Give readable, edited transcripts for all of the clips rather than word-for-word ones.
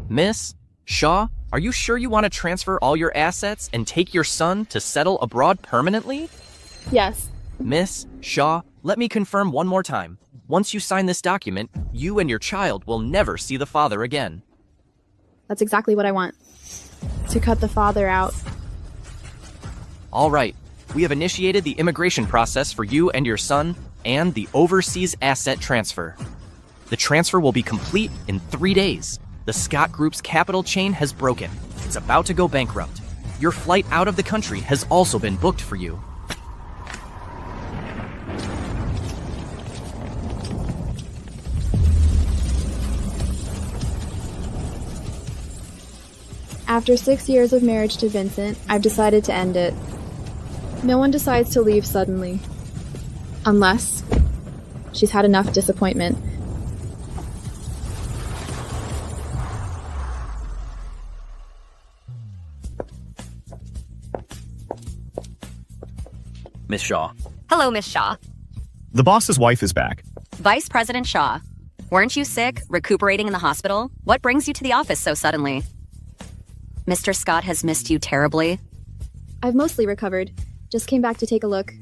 Miss Shaw, are you sure you want to transfer all your assets and take your son to settle abroad permanently? Yes. Miss Shaw, let me confirm one more time. Once you sign this document, you and your child will never see the father again. That's exactly what I want. To cut the father out. All right. We have initiated the immigration process for you and your son and the overseas asset transfer. The transfer will be complete in 3 days. The Scott Group's capital chain has broken. It's about to go bankrupt. Your flight out of the country has also been booked for you. After 6 years of marriage to Vincent, I've decided to end it. No one decides to leave suddenly. Unless she's had enough disappointment. Miss Shaw. Hello, Miss Shaw. The boss's wife is back. Vice President Shaw. Weren't you sick, recuperating in the hospital? What brings you to the office so suddenly? Mr. Scott has missed you terribly. I've mostly recovered. Just came back to take a look.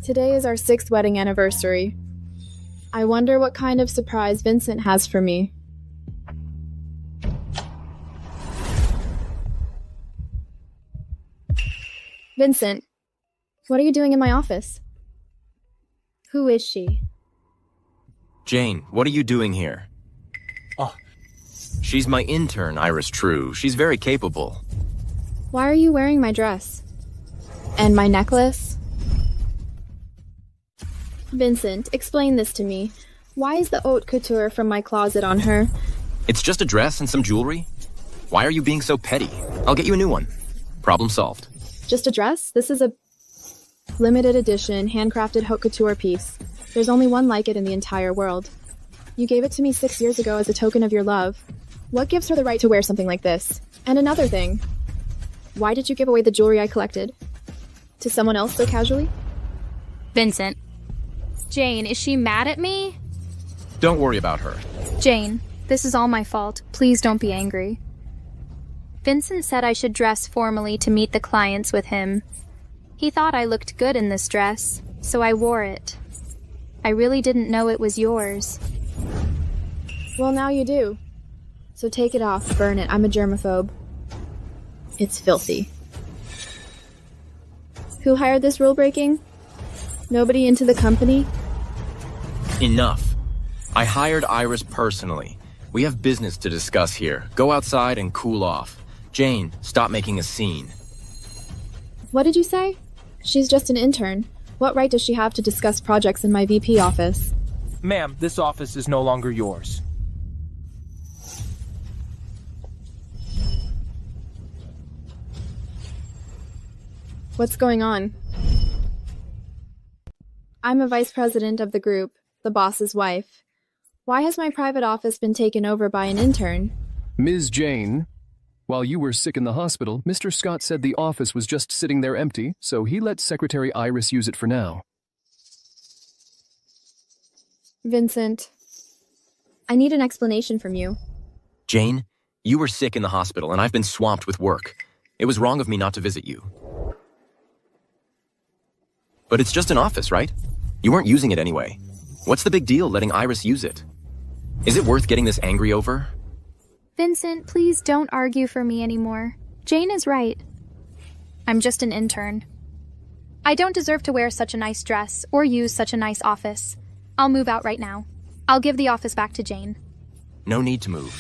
Today is our 6th wedding anniversary. I wonder what kind of surprise Vincent has for me. Vincent, what are you doing in my office? Who is she? Jane, what are you doing here? Oh, she's my intern, Iris True. She's very capable. Why are you wearing my dress? And my necklace? Vincent, explain this to me. Why is the haute couture from my closet on her? It's just a dress and some jewelry. Why are you being so petty? I'll get you a new one. Problem solved. Just a dress? This is a limited edition, handcrafted haute couture piece. There's only one like it in the entire world. You gave it to me 6 years ago as a token of your love. What gives her the right to wear something like this? And another thing. Why did you give away the jewelry I collected? To someone else so casually? Vincent. Jane, is she mad at me? Don't worry about her. Jane, this is all my fault. Please don't be angry. Vincent said I should dress formally to meet the clients with him. He thought I looked good in this dress, so I wore it. I really didn't know it was yours. Well, now you do. So take it off, burn it. I'm a germaphobe. It's filthy. Who hired this rule breaking? Nobody into the company? Enough. I hired Iris personally. We have business to discuss here. Go outside and cool off. Jane, stop making a scene. What did you say? She's just an intern. What right does she have to discuss projects in my VP office? Ma'am, this office is no longer yours. What's going on? I'm a vice president of the group, the boss's wife. Why has my private office been taken over by an intern? Ms. Jane, while you were sick in the hospital, Mr. Scott said the office was just sitting there empty, so he let Secretary Iris use it for now. Vincent, I need an explanation from you. Jane, you were sick in the hospital and I've been swamped with work. It was wrong of me not to visit you. But it's just an office, right? You weren't using it anyway. What's the big deal letting Iris use it? Is it worth getting this angry over? Vincent, please don't argue for me anymore. Jane is right. I'm just an intern. I don't deserve to wear such a nice dress or use such a nice office. I'll move out right now. I'll give the office back to Jane. No need to move.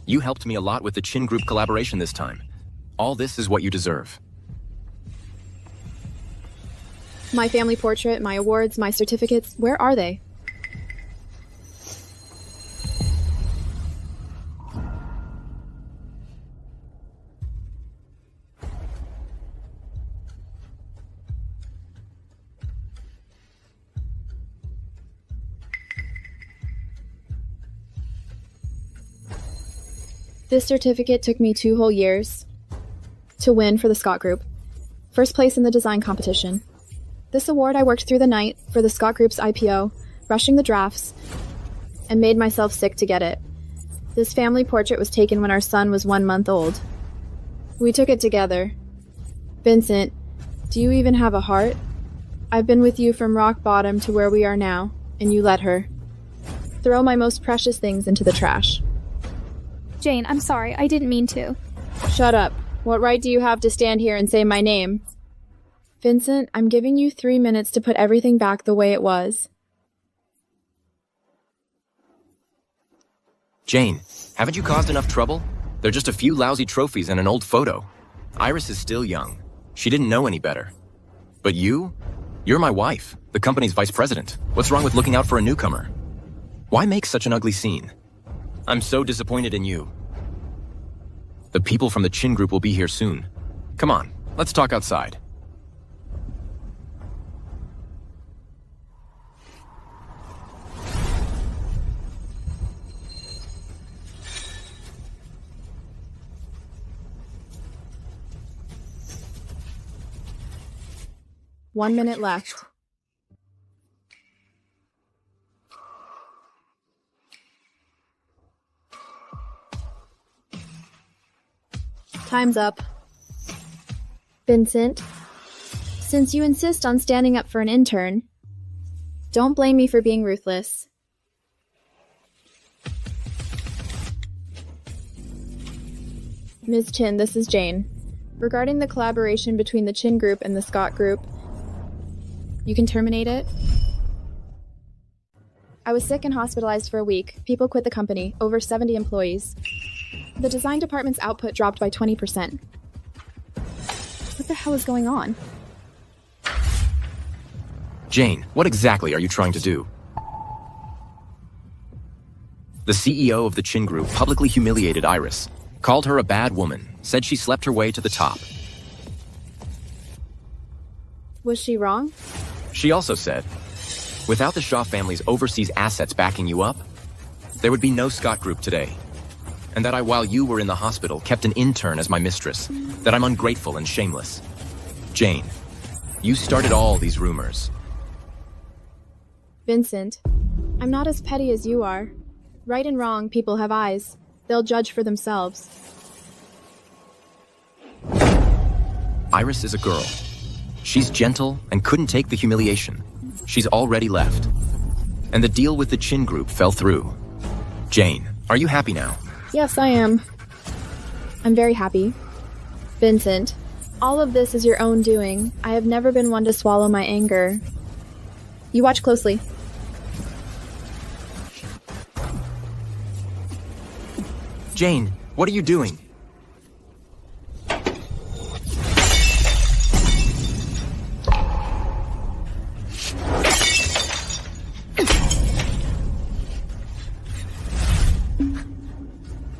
You helped me a lot with the Chin Group collaboration this time. All this is what you deserve. My family portrait, my awards, my certificates, where are they? This certificate took me 2 whole years to win for the Scott Group. First place in the design competition. This award I worked through the night for the Scott Group's IPO, rushing the drafts, and made myself sick to get it. This family portrait was taken when our son was 1 month old. We took it together. Vincent, do you even have a heart? I've been with you from rock bottom to where we are now, and you let her throw my most precious things into the trash. Jane, I'm sorry. I didn't mean to. Shut up. What right do you have to stand here and say my name? Vincent, I'm giving you 3 minutes to put everything back the way it was. Jane, haven't you caused enough trouble? They're just a few lousy trophies and an old photo. Iris is still young. She didn't know any better. But you're my wife, the company's vice president. What's wrong with looking out for a newcomer? Why make such an ugly scene? I'm so disappointed in you. The people from the Chin Group will be here soon. Come on, let's talk outside. One minute left. Time's up. Vincent, since you insist on standing up for an intern, don't blame me for being ruthless. Ms. Chin, this is Jane. Regarding the collaboration between the Chin Group and the Scott Group, you can terminate it. I was sick and hospitalized for a week. People quit the company, over 70 employees. The design department's output dropped by 20%. What the hell is going on? Jane, what exactly are you trying to do? The CEO of the Chin Group publicly humiliated Iris, called her a bad woman, said she slept her way to the top. Was she wrong? She also said, without the Shaw family's overseas assets backing you up, there would be no Scott Group today. And that I, while you were in the hospital, kept an intern as my mistress, that I'm ungrateful and shameless. Jane, you started all these rumors. Vincent, I'm not as petty as you are. Right and wrong, people have eyes. They'll judge for themselves. Iris is a girl. She's gentle and couldn't take the humiliation. She's already left. And the deal with the Chin Group fell through. Jane, are you happy now? Yes, I am. I'm very happy. Vincent, all of this is your own doing. I have never been one to swallow my anger. You watch closely. Jane, what are you doing?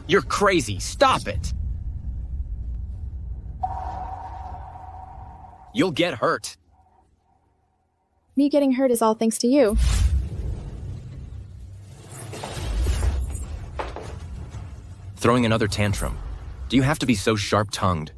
You're crazy. Stop it. You'll get hurt. Me getting hurt is all thanks to you. Throwing another tantrum. Do you have to be so sharp-tongued?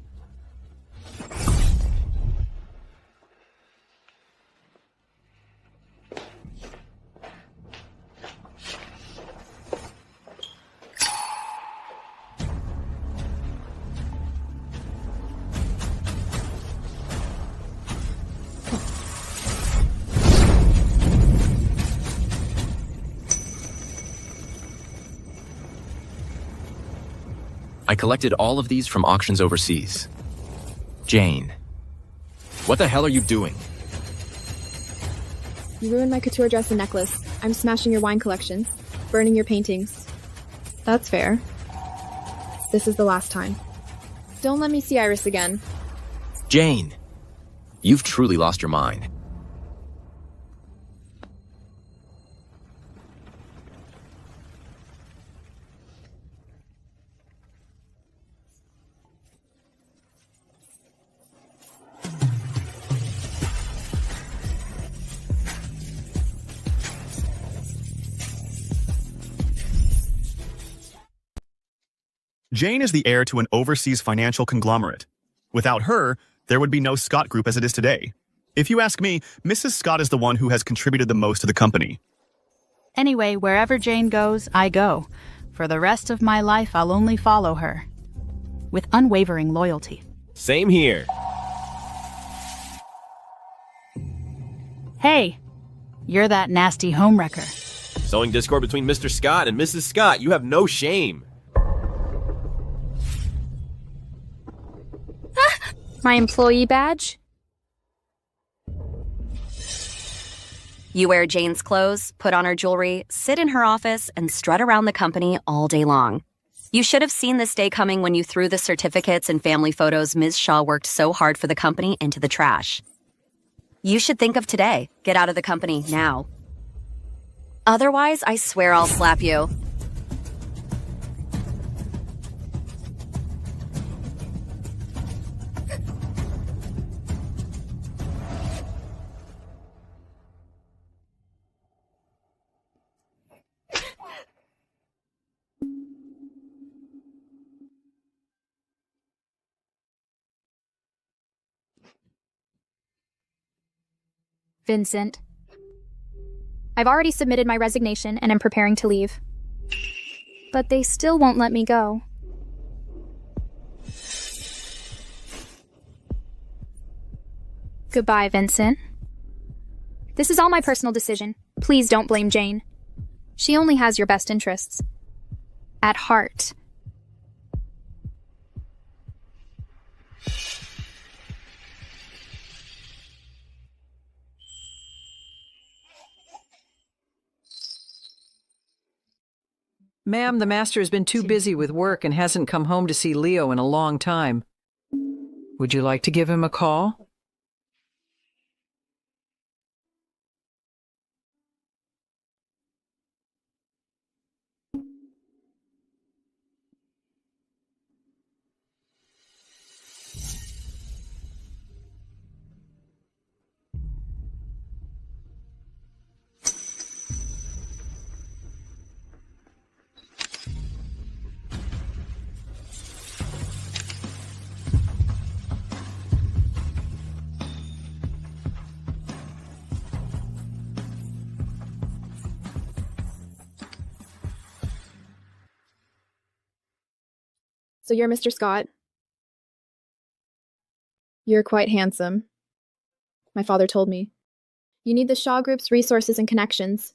I collected all of these from auctions overseas. Jane, what the hell are you doing? You ruined my couture dress and necklace. I'm smashing your wine collection. Burning your paintings. That's fair. This is the last time. Don't let me see Iris again. Jane, you've truly lost your mind. Jane is the heir to an overseas financial conglomerate. Without her, there would be no Scott Group as it is today. If you ask me, Mrs. Scott is the one who has contributed the most to the company. Anyway, wherever Jane goes, I go. For the rest of my life, I'll only follow her. With unwavering loyalty. Same here. Hey, you're that nasty homewrecker. Sowing discord between Mr. Scott and Mrs. Scott. You have no shame. My employee badge? You wear Jane's clothes, put on her jewelry, sit in her office, and strut around the company all day long. You should have seen this day coming when you threw the certificates and family photos Ms. Shaw worked so hard for the company into the trash. You should think of today. Get out of the company now. Otherwise, I swear I'll slap you. Vincent. I've already submitted my resignation and am preparing to leave. But they still won't let me go. Goodbye, Vincent. This is all my personal decision. Please don't blame Jane. She only has your best interests at heart. Ma'am, the master has been too busy with work and hasn't come home to see Leo in a long time. Would you like to give him a call? So you're Mr. Scott. You're quite handsome. My father told me. You need the Shaw Group's resources and connections.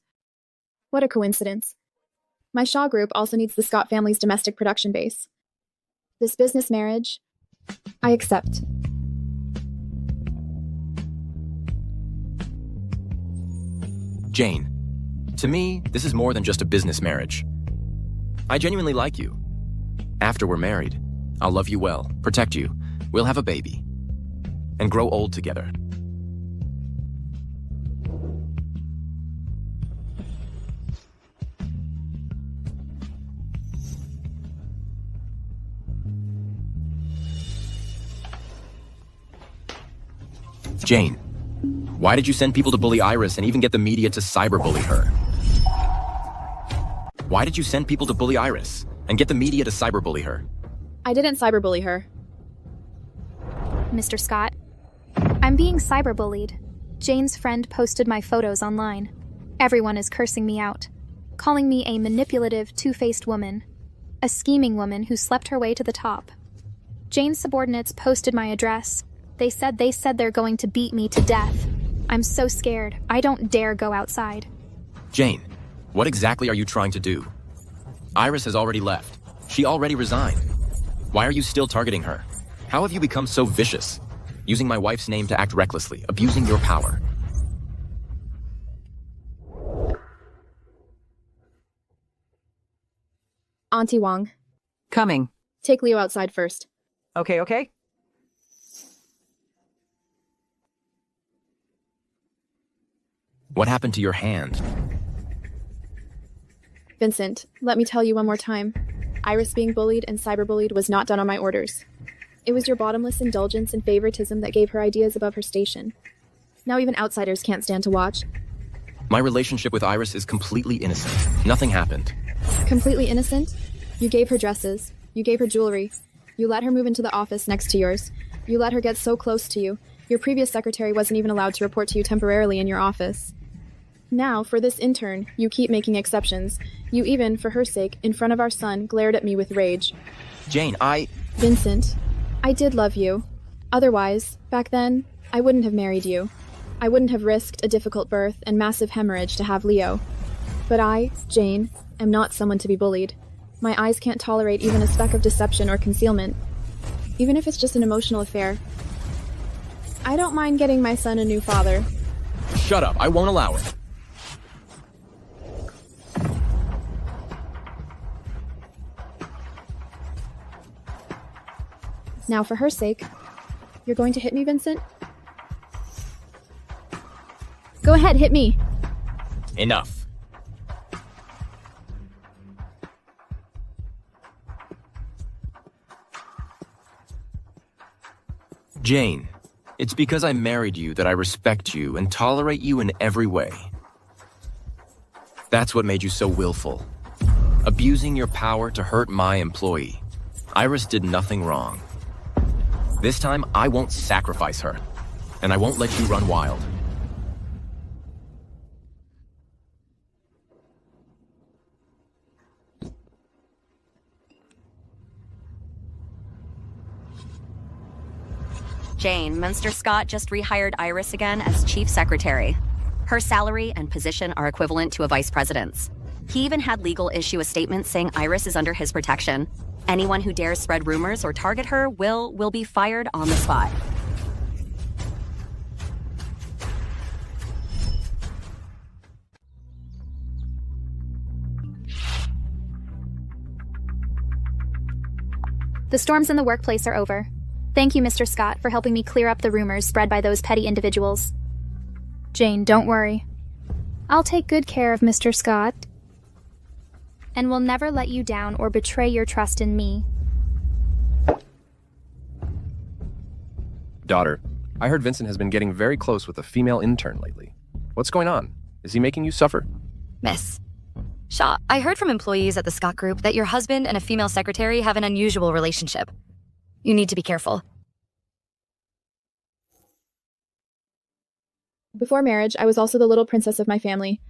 What a coincidence. My Shaw Group also needs the Scott family's domestic production base. This business marriage, I accept. Jane, to me, this is more than just a business marriage. I genuinely like you. After we're married, I'll love you well, protect you, we'll have a baby, and grow old together. Jane, why did you send people to bully Iris and even get the media to cyberbully her? Why did you send people to bully Iris and get the media to cyberbully her? I didn't cyberbully her. Mr. Scott, I'm being cyberbullied. Jane's friend posted my photos online. Everyone is cursing me out, calling me a manipulative, two-faced woman, a scheming woman who slept her way to the top. Jane's subordinates posted my address. They said they're going to beat me to death. I'm so scared. I don't dare go outside. Jane, what exactly are you trying to do? Iris has already left. She already resigned. Why are you still targeting her? How have you become so vicious? Using my wife's name to act recklessly, abusing your power. Auntie Wong, Coming. take Leo outside first. Okay. What happened to your hand? Vincent, let me tell you one more time. Iris being bullied and cyberbullied was not done on my orders. It was your bottomless indulgence and favoritism that gave her ideas above her station. Now even outsiders can't stand to watch. My relationship with Iris is completely innocent. Nothing happened. Completely innocent? You gave her dresses. You gave her jewelry. You let her move into the office next to yours. You let her get so close to you. Your previous secretary wasn't even allowed to report to you temporarily in your office. Now, for this intern, you keep making exceptions. You even, for her sake, in front of our son, glared at me with rage. Jane, Vincent, I did love you. Otherwise, back then, I wouldn't have married you. I wouldn't have risked a difficult birth and massive hemorrhage to have Leo. But I, Jane, am not someone to be bullied. My eyes can't tolerate even a speck of deception or concealment, even if it's just an emotional affair. I don't mind getting my son a new father. Shut up. I won't allow it. Now, for her sake, you're going to hit me, Vincent? Go ahead, hit me. enough. Jane, it's because I married you that I respect you and tolerate you in every way. That's what made you so willful. Abusing your power to hurt my employee. Iris did nothing wrong. This time, I won't sacrifice her, and I won't let you run wild. Jane, Mr. Scott just rehired Iris again as chief secretary. Her salary and position are equivalent to a vice president's. He even had legal issue a statement saying Iris is under his protection. Anyone who dares spread rumors or target her will be fired on the spot. The storms in the workplace are over. Thank you, Mr. Scott, for helping me clear up the rumors spread by those petty individuals. Jane, don't worry. I'll take good care of Mr. Scott, and will never let you down or betray your trust in me. Daughter, I heard Vincent has been getting very close with a female intern lately. What's going on? Is he making you suffer? Miss Shaw, I heard from employees at the Scott Group that your husband and a female secretary have an unusual relationship. You need to be careful. Before marriage, I was also the little princess of my family,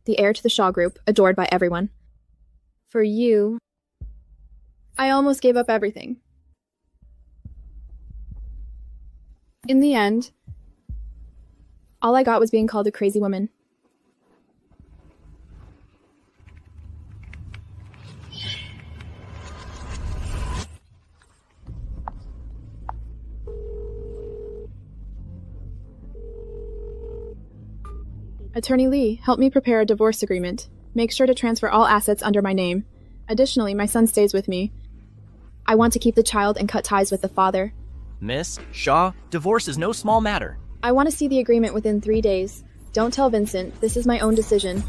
the heir to the Shaw Group, adored by everyone. For you, I almost gave up everything. In the end, all I got was being called a crazy woman. Attorney Lee, help me prepare a divorce agreement. Make sure to transfer all assets under my name. Additionally, my son stays with me. I want to keep the child and cut ties with the father. Miss Shaw, divorce is no small matter. I want to see the agreement within 3 days. Don't tell Vincent. This is my own decision.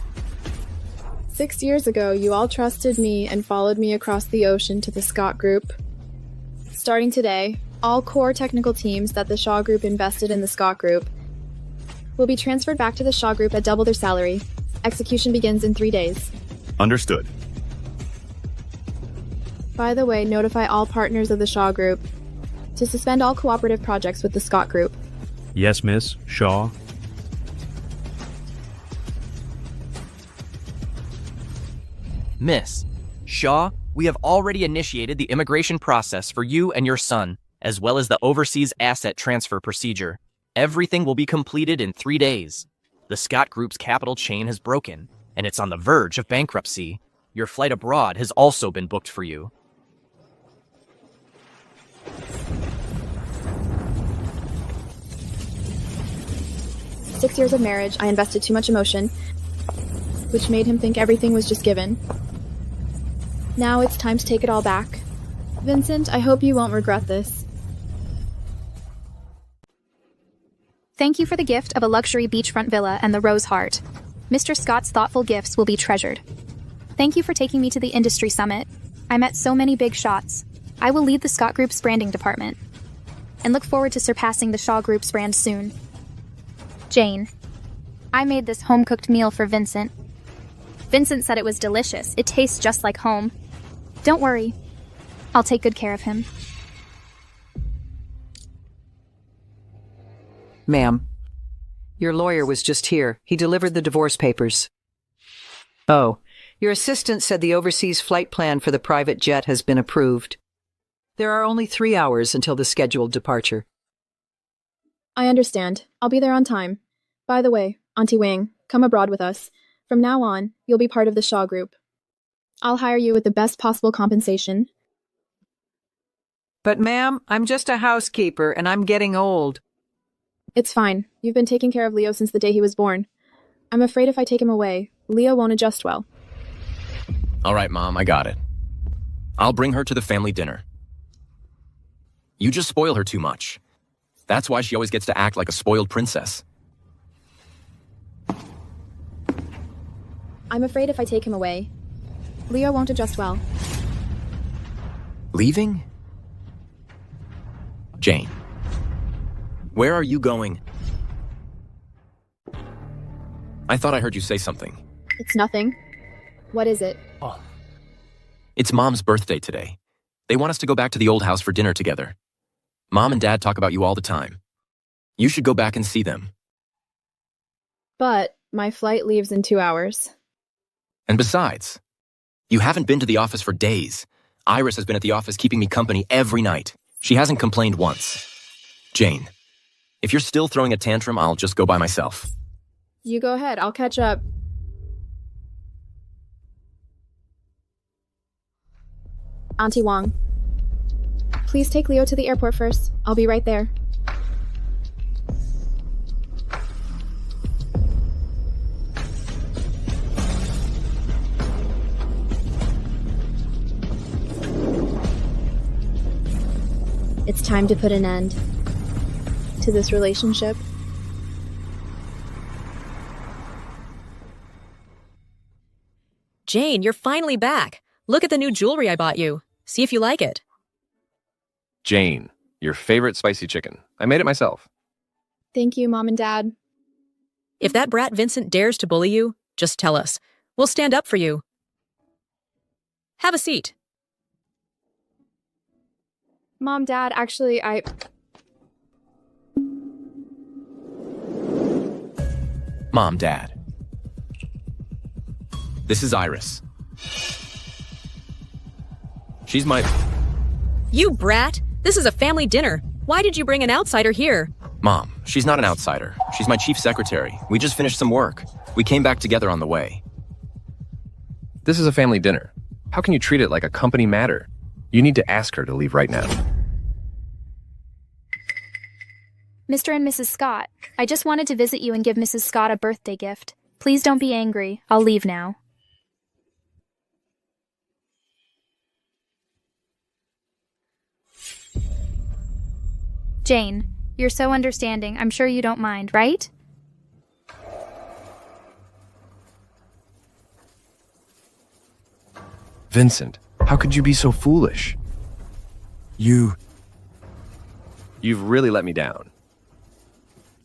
6 years ago, you all trusted me and followed me across the ocean to the Scott Group. Starting today, all core technical teams that the Shaw Group invested in the Scott Group will be transferred back to the Shaw Group at double their salary. Execution begins in 3 days. Understood. By the way, notify all partners of the Shaw Group to suspend all cooperative projects with the Scott Group. Yes, Miss Shaw. Miss Shaw, we have already initiated the immigration process for you and your son, as well as the overseas asset transfer procedure. Everything will be completed in 3 days. The Scott Group's capital chain has broken, and it's on the verge of bankruptcy. Your flight abroad has also been booked for you. Six years of marriage, I invested too much emotion, which made him think everything was just given. Now it's time to take it all back. Vincent, I hope you won't regret this. Thank you for the gift of a luxury beachfront villa and the Rose Heart. Mr. Scott's thoughtful gifts will be treasured. Thank you for taking me to the industry summit. I met so many big shots. I will lead the Scott Group's branding department, and look forward to surpassing the Shaw Group's brand soon. Jane, I made this home-cooked meal for Vincent. Vincent said it was delicious. It tastes just like home. Don't worry. I'll take good care of him. Ma'am, Your lawyer was just here. He delivered the divorce papers. Oh, your assistant said the overseas flight plan for the private jet has been approved. There are only 3 hours until the scheduled departure. I understand. I'll be there on time. By the way, Auntie Wing, come abroad with us. From now on, you'll be part of the Shaw Group. I'll hire you with the best possible compensation. But ma'am, I'm just a housekeeper and I'm getting old. It's fine. You've been taking care of Leo since the day he was born. I'm afraid if I take him away, Leo won't adjust well. All right, Mom, I got it. I'll bring her to the family dinner. You just spoil her too much. That's why she always gets to act like a spoiled princess. I'm afraid if I take him away, Leo won't adjust well. Leaving? Jane, where are you going? I thought I heard you say something. It's nothing. What is it? Oh. It's Mom's birthday today. They want us to go back to the old house for dinner together. Mom and Dad talk about you all the time. You should go back and see them. But my flight leaves in 2 hours. And besides, you haven't been to the office for days. Iris has been at the office keeping me company every night. She hasn't complained once. Jane, if you're still throwing a tantrum, I'll just go by myself. You go ahead. I'll catch up. Auntie Wong, please take Leo to the airport first. I'll be right there. It's time to put an end to this relationship. Jane, you're finally back. Look at the new jewelry I bought you. See if you like it. Jane, your favorite spicy chicken. I made it myself. Thank you, Mom and Dad. If that brat Vincent dares to bully you, just tell us. We'll stand up for you. Have a seat. Mom, Dad, actually, Mom, Dad. This is Iris. She's my... You brat! This is a family dinner. Why did you bring an outsider here? Mom, she's not an outsider. She's my chief secretary. We just finished some work. We came back together on the way. This is a family dinner. How can you treat it like a company matter? You need to ask her to leave right now. Mr. and Mrs. Scott, I just wanted to visit you and give Mrs. Scott a birthday gift. Please don't be angry. I'll leave now. Jane, you're so understanding. I'm sure you don't mind, right? Vincent, how could you be so foolish? You've really let me down.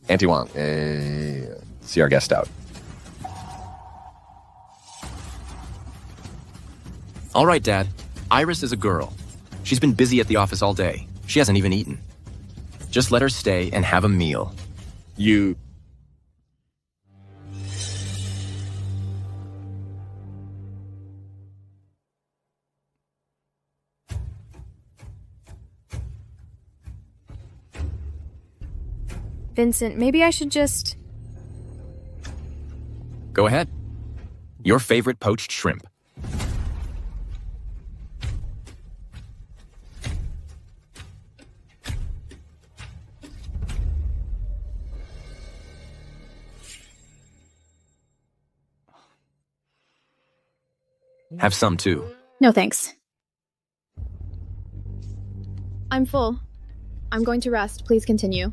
Auntie Wong, see our guest out. All right, Dad. Iris is a girl. She's been busy at the office all day. She hasn't even eaten. Just let her stay and have a meal. Vincent, maybe I should just... Go ahead. Your favorite poached shrimp. Have some, too. No, thanks. I'm full. I'm going to rest. Please continue.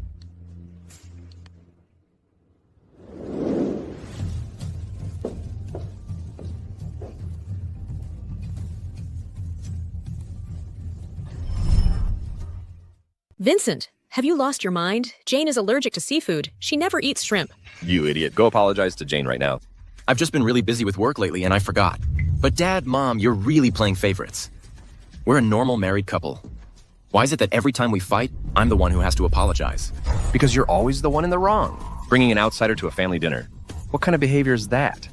Vincent, have you lost your mind? Jane is allergic to seafood. She never eats shrimp. You idiot. Go apologize to Jane right now. I've just been really busy with work lately and I forgot. But Dad, Mom, you're really playing favorites. We're a normal married couple. Why is it that every time we fight, I'm the one who has to apologize? Because you're always the one in the wrong. Bringing an outsider to a family dinner. What kind of behavior is that?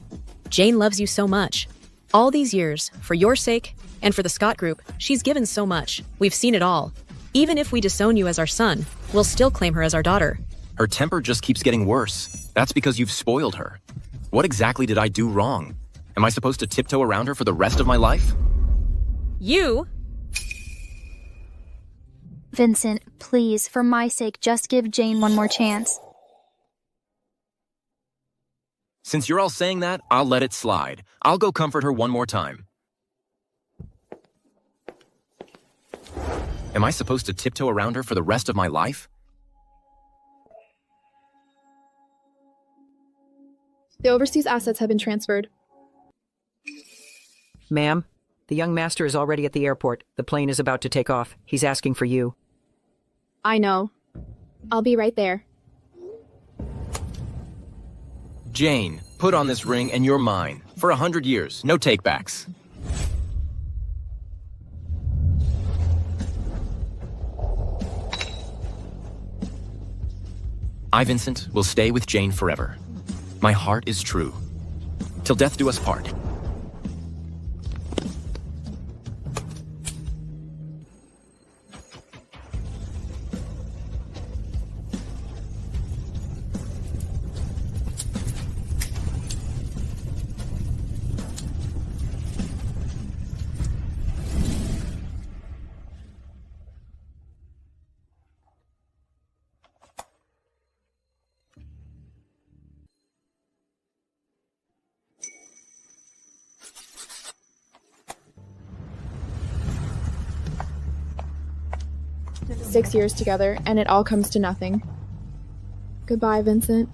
Jane loves you so much. All these years, for your sake, and for the Scott Group, she's given so much. We've seen it all. Even if we disown you as our son, we'll still claim her as our daughter. Her temper just keeps getting worse. That's because you've spoiled her. What exactly did I do wrong? Am I supposed to tiptoe around her for the rest of my life? You? Vincent, please, for my sake, just give Jane one more chance. Since you're all saying that, I'll let it slide. I'll go comfort her one more time. Am I supposed to tiptoe around her for the rest of my life? The overseas assets have been transferred. Ma'am, the young master is already at the airport. The plane is about to take off. He's asking for you. I know. I'll be right there. Jane, put on this ring and you're mine. For 100 years, no takebacks. I, Vincent, will stay with Jane forever. My heart is true. Till death do us part. "6 years together, and it all comes to nothing. Goodbye, Vincent."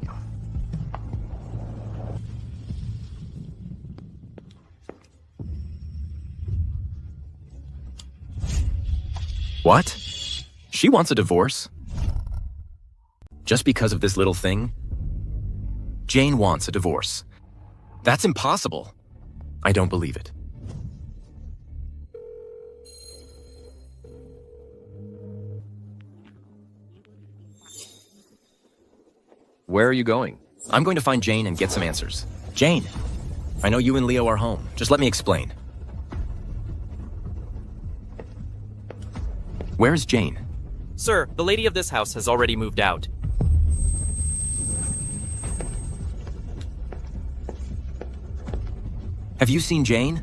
What? She wants a divorce? Just because of this little thing? Jane wants a divorce. That's impossible. I don't believe it. Where are you going? I'm going to find Jane and get some answers. Jane, I know you and Leo are home. Just let me explain. Where's Jane? Sir, the lady of this house has already moved out. Have you seen Jane?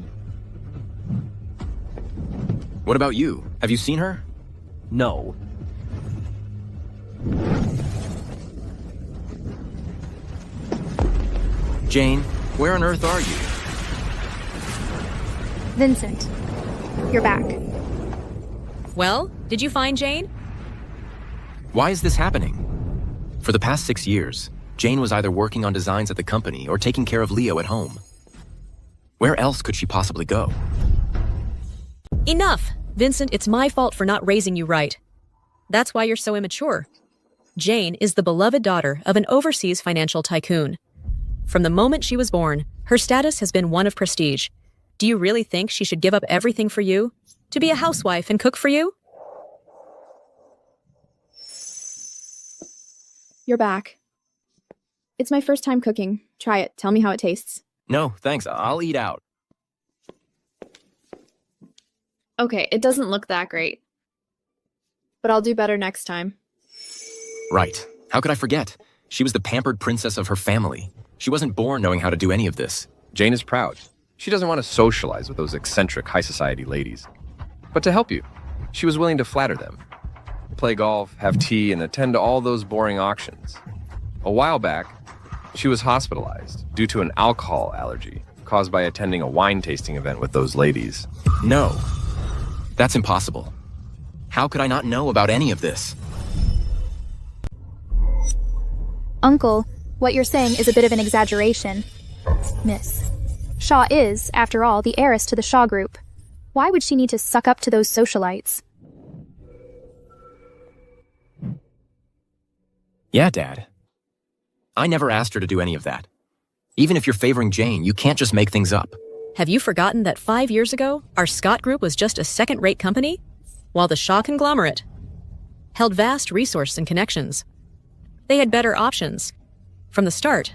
What about you? Have you seen her? No. Jane, where on earth are you? Vincent, you're back. Well, did you find Jane? Why is this happening? For the past 6 years, Jane was either working on designs at the company or taking care of Leo at home. Where else could she possibly go? Enough! Vincent, it's my fault for not raising you right. That's why you're so immature. Jane is the beloved daughter of an overseas financial tycoon. From the moment she was born, her status has been one of prestige. Do you really think she should give up everything for you? To be a housewife and cook for you? You're back. It's my first time cooking. Try it. Tell me how it tastes. No, thanks. I'll eat out. Okay, it doesn't look that great. But I'll do better next time. Right. How could I forget? She was the pampered princess of her family. She wasn't born knowing how to do any of this. Jane is proud. She doesn't want to socialize with those eccentric high society ladies. But to help you, she was willing to flatter them. Play golf, have tea, and attend to all those boring auctions. A while back, she was hospitalized due to an alcohol allergy caused by attending a wine tasting event with those ladies. No. That's impossible. How could I not know about any of this? Uncle, what you're saying is a bit of an exaggeration. Miss, Shaw is, after all, the heiress to the Shaw Group. Why would she need to suck up to those socialites? Yeah, Dad. I never asked her to do any of that. Even if you're favoring Jane, you can't just make things up. Have you forgotten that 5 years ago, our Scott Group was just a second-rate company? While the Shaw conglomerate held vast resources and connections. They had better options. From the start.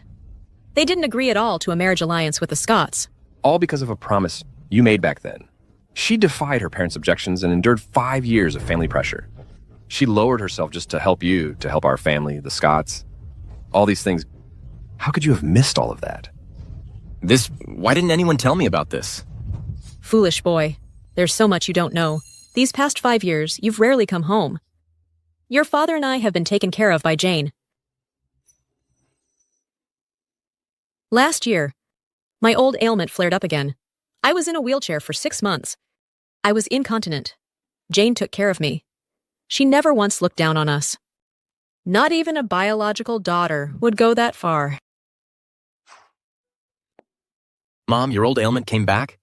They didn't agree at all to a marriage alliance with the Scotts. All because of a promise you made back then. She defied her parents' objections and endured 5 years of family pressure. She lowered herself just to help you, to help our family, the Scotts. All these things. How could you have missed all of that? Why didn't anyone tell me about this? Foolish boy. There's so much you don't know. These past 5 years, you've rarely come home. Your father and I have been taken care of by Jane. Last year, my old ailment flared up again. I was in a wheelchair for 6 months. I was incontinent. Jane took care of me. She never once looked down on us. Not even a biological daughter would go that far. Mom, your old ailment came back?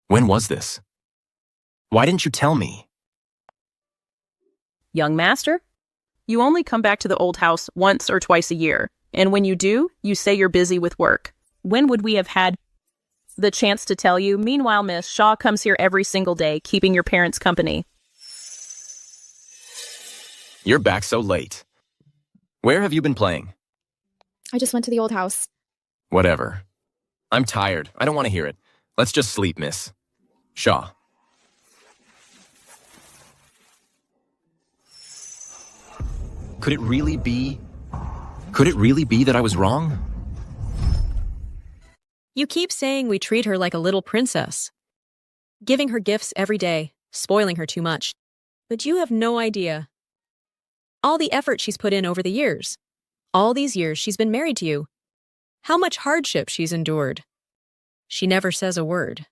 When was this? Why didn't you tell me? Young master, you only come back to the old house once or twice a year, and when you do, you say you're busy with work. When would we have had the chance to tell you? Meanwhile, Miss Shaw comes here every single day, keeping your parents company. You're back so late. Where have you been playing? I just went to the old house. Whatever. I'm tired. I don't want to hear it. Let's just sleep, Miss Shaw. Could it really be that I was wrong? You keep saying we treat her like a little princess, giving her gifts every day, spoiling her too much. But you have no idea. All the effort she's put in over the years. All these years she's been married to you. How much hardship she's endured. She never says a word.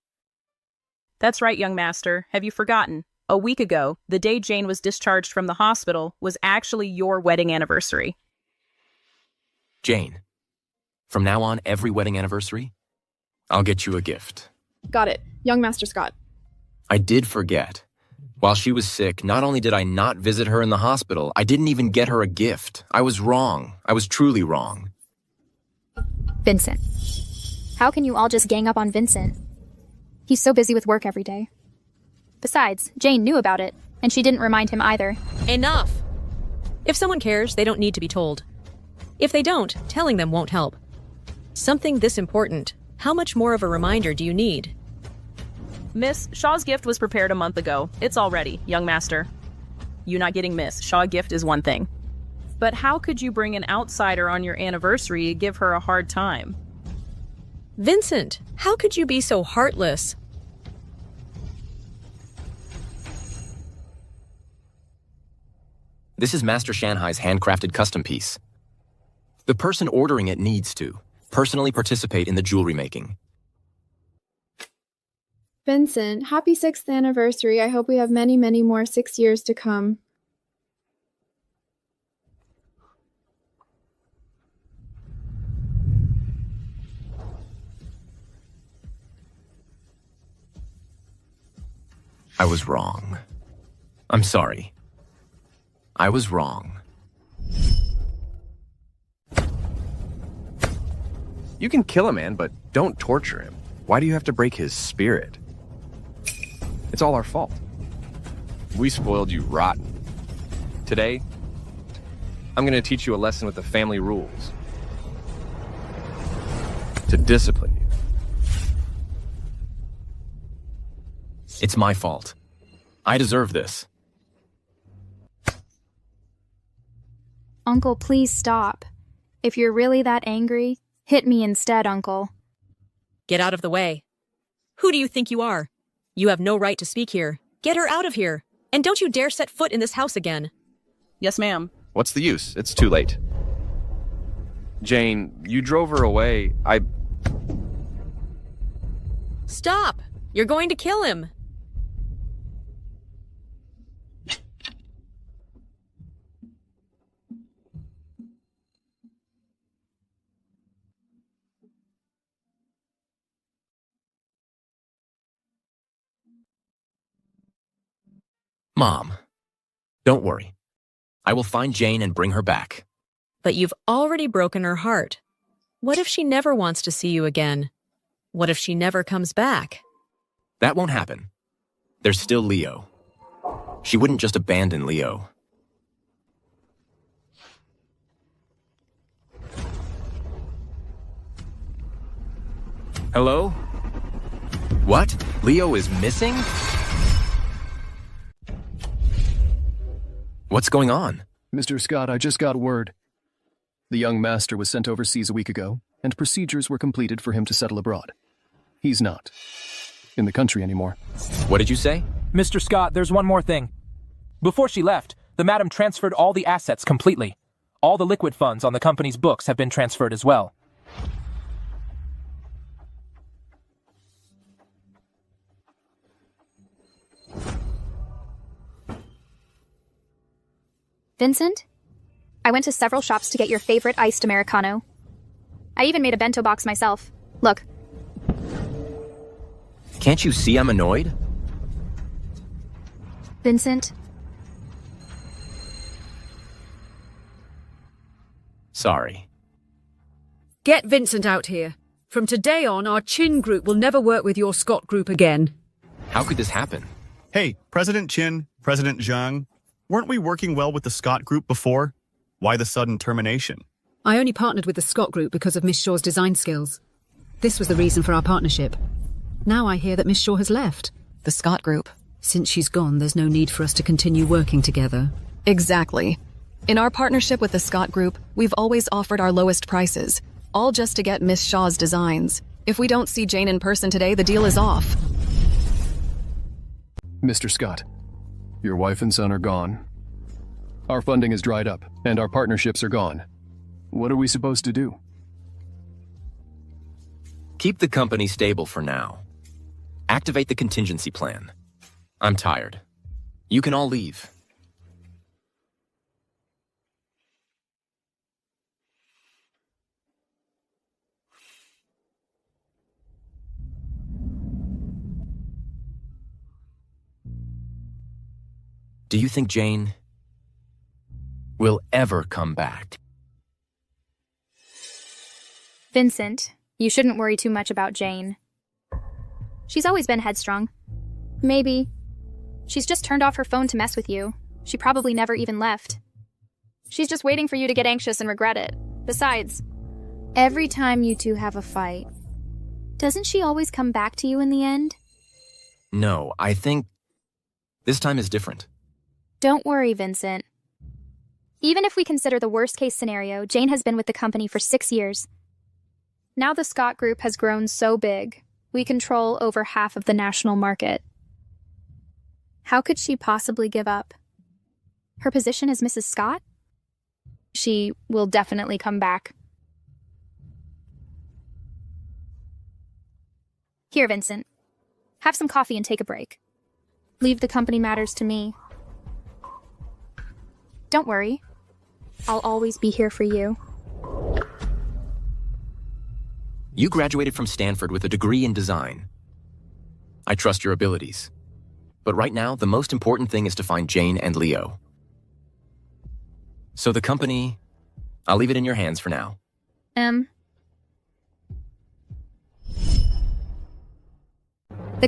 That's right, young master. Have you forgotten? A week ago, the day Jane was discharged from the hospital was actually your wedding anniversary. Jane, from now on, every wedding anniversary, I'll get you a gift. Got it. Young Master Scott. I did forget. While she was sick, not only did I not visit her in the hospital, I didn't even get her a gift. I was wrong. I was truly wrong. Vincent. How can you all just gang up on Vincent? He's so busy with work every day. Besides, Jane knew about it, and she didn't remind him either. Enough! If someone cares, they don't need to be told. If they don't, telling them won't help. Something this important, how much more of a reminder do you need? Miss Shaw's gift was prepared a month ago. It's all ready, young master. You not getting Miss Shaw gift is one thing. But how could you bring an outsider on your anniversary and give her a hard time? Vincent, how could you be so heartless? This is Master Shanghai's handcrafted custom piece. The person ordering it needs to personally participate in the jewelry making. Vincent, happy 6th anniversary. I hope we have many, many more 6 years to come. I was wrong. I'm sorry. I was wrong. You can kill a man, but don't torture him. Why do you have to break his spirit? It's all our fault. We spoiled you rotten. Today, I'm going to teach you a lesson with the family rules. To discipline you. It's my fault. I deserve this. Uncle, please stop. If you're really that angry, hit me instead, Uncle. Get out of the way. Who do you think you are? You have no right to speak here. Get her out of here. And don't you dare set foot in this house again. Yes, ma'am. What's the use? It's too late. Jane, you drove her away. Stop! You're going to kill him. Mom, don't worry. I will find Jane and bring her back. But you've already broken her heart. What if she never wants to see you again? What if she never comes back? That won't happen. There's still Leo. She wouldn't just abandon Leo. Hello? What? Leo is missing? What's going on? Mr. Scott, I just got word. The young master was sent overseas a week ago, and procedures were completed for him to settle abroad. He's not in the country anymore. What did you say? Mr. Scott, there's one more thing. Before she left, the madam transferred all the assets completely. All the liquid funds on the company's books have been transferred as well. Vincent? I went to several shops to get your favorite iced Americano. I even made a bento box myself. Look. Can't you see I'm annoyed? Vincent? Sorry. Get Vincent out here. From today on, our Chin group will never work with your Scott group again. How could this happen? Hey, President Chin, President Zhang, weren't we working well with the Scott group before? Why the sudden termination? I only partnered with the Scott group because of Miss Shaw's design skills. This was the reason for our partnership. Now I hear that Miss Shaw has left. The Scott group. Since she's gone, there's no need for us to continue working together. Exactly. In our partnership with the Scott group, we've always offered our lowest prices, all just to get Miss Shaw's designs. If we don't see Jane in person today, the deal is off. Mr. Scott, your wife and son are gone. Our funding is dried up, and our partnerships are gone. What are we supposed to do? Keep the company stable for now. Activate the contingency plan. I'm tired. You can all leave. Do you think Jane will ever come back? Vincent, you shouldn't worry too much about Jane. She's always been headstrong. Maybe. She's just turned off her phone to mess with you. She probably never even left. She's just waiting for you to get anxious and regret it. Besides, every time you two have a fight, doesn't she always come back to you in the end? No, I think this time is different. Don't worry, Vincent. Even if we consider the worst-case scenario, Jane has been with the company for 6 years. Now the Scott Group has grown so big, we control over half of the national market. How could she possibly give up? Her position as Mrs. Scott? She will definitely come back. Here, Vincent. Have some coffee and take a break. Leave the company matters to me. Don't worry. I'll always be here for you. You graduated from Stanford with a degree in design. I trust your abilities. But right now, the most important thing is to find Jane and Leo. So the company, I'll leave it in your hands for now. The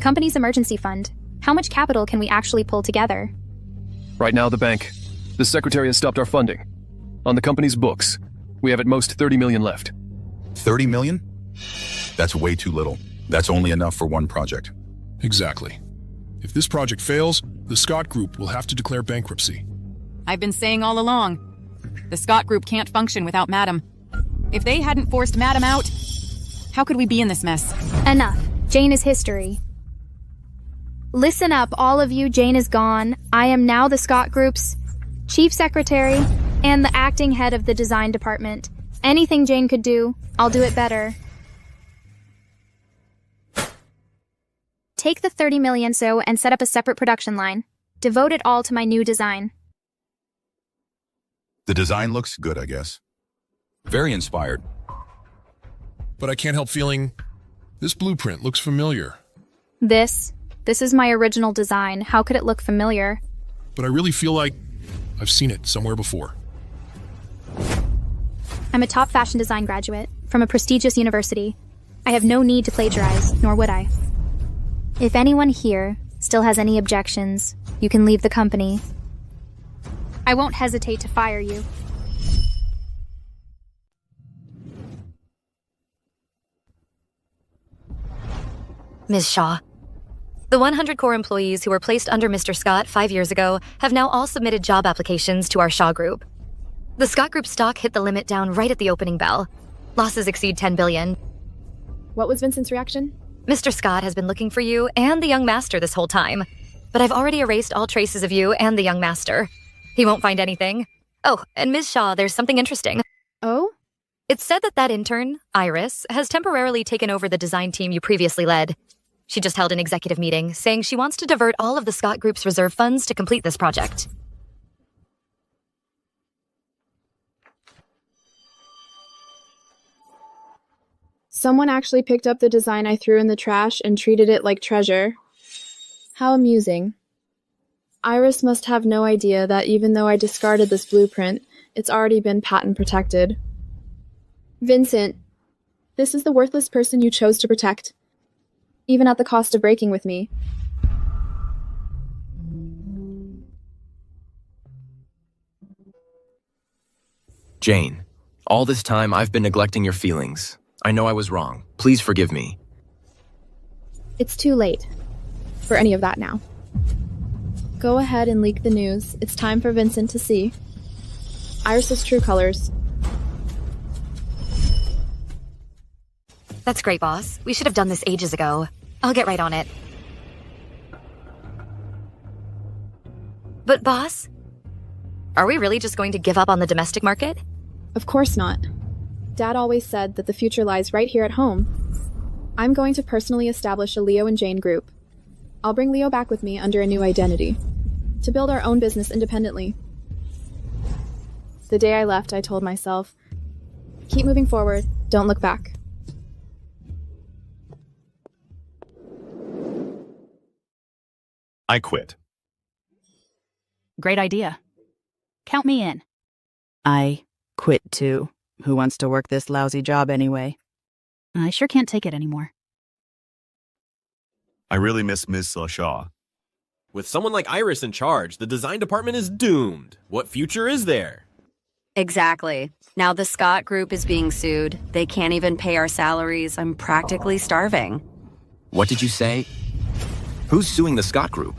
company's emergency fund. How much capital can we actually pull together? Right now, the bank. The secretary has stopped our funding. On the company's books, we have at most 30 million left. 30 million? That's way too little. That's only enough for one project. Exactly. If this project fails, the Scott Group will have to declare bankruptcy. I've been saying all along, the Scott Group can't function without Madam. If they hadn't forced Madam out, how could we be in this mess? Enough. Jane is history. Listen up, all of you. Jane is gone. I am now the Scott Group's chief secretary and the acting head of the design department. Anything Jane could do, I'll do it better. Take the 30 million and set up a separate production line. Devote it all to my new design. The design looks good, I guess. Very inspired. But I can't help feeling this blueprint looks familiar. This is my original design. How could it look familiar? But I really feel like I've seen it somewhere before. I'm a top fashion design graduate from a prestigious university. I have no need to plagiarize, nor would I. If anyone here still has any objections, you can leave the company. I won't hesitate to fire you. Ms. Shaw. The 100 core employees who were placed under Mr. Scott 5 years ago have now all submitted job applications to our Shaw Group. The Scott Group stock hit the limit down right at the opening bell. Losses exceed $10 billion. What was Vincent's reaction? Mr. Scott has been looking for you and the young master this whole time, but I've already erased all traces of you and the young master. He won't find anything. Oh, and Ms. Shaw, there's something interesting. Oh? It's said that intern, Iris, has temporarily taken over the design team you previously led. She just held an executive meeting, saying she wants to divert all of the Scott Group's reserve funds to complete this project. Someone actually picked up the design I threw in the trash and treated it like treasure. How amusing. Iris must have no idea that even though I discarded this blueprint, it's already been patent protected. Vincent, this is the worthless person you chose to protect, even at the cost of breaking with me. Jane, all this time I've been neglecting your feelings. I know I was wrong. Please forgive me. It's too late for any of that now. Go ahead and leak the news. It's time for Vincent to see Iris's true colors. That's great, boss. We should have done this ages ago. I'll get right on it. But boss, are we really just going to give up on the domestic market? Of course not. Dad always said that the future lies right here at home. I'm going to personally establish a Leo and Jane group. I'll bring Leo back with me under a new identity, to build our own business independently. The day I left, I told myself, keep moving forward, don't look back. I quit. Great idea. Count me in. I quit too. Who wants to work this lousy job anyway? I sure can't take it anymore. I really miss Ms. Shaw. With someone like Iris in charge, the design department is doomed. What future is there? Exactly. Now the Scott Group is being sued. They can't even pay our salaries. I'm practically starving. What did you say? Who's suing the Scott Group?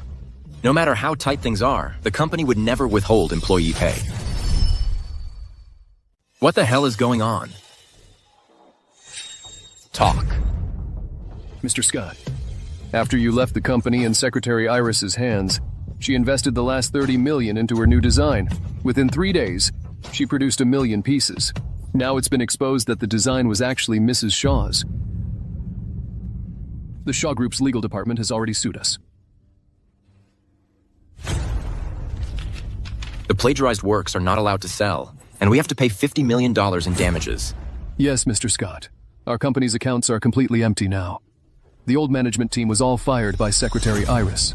No matter how tight things are, the company would never withhold employee pay. What the hell is going on? Talk. Mr. Scott, after you left the company in Secretary Iris's hands, she invested the last $30 million into her new design. Within 3 days, she produced 1 million pieces. Now it's been exposed that the design was actually Mrs. Shaw's. The Shaw Group's legal department has already sued us. The plagiarized works are not allowed to sell, and we have to pay $50 million in damages. Yes, Mr. Scott. Our company's accounts are completely empty now. The old management team was all fired by Secretary Iris.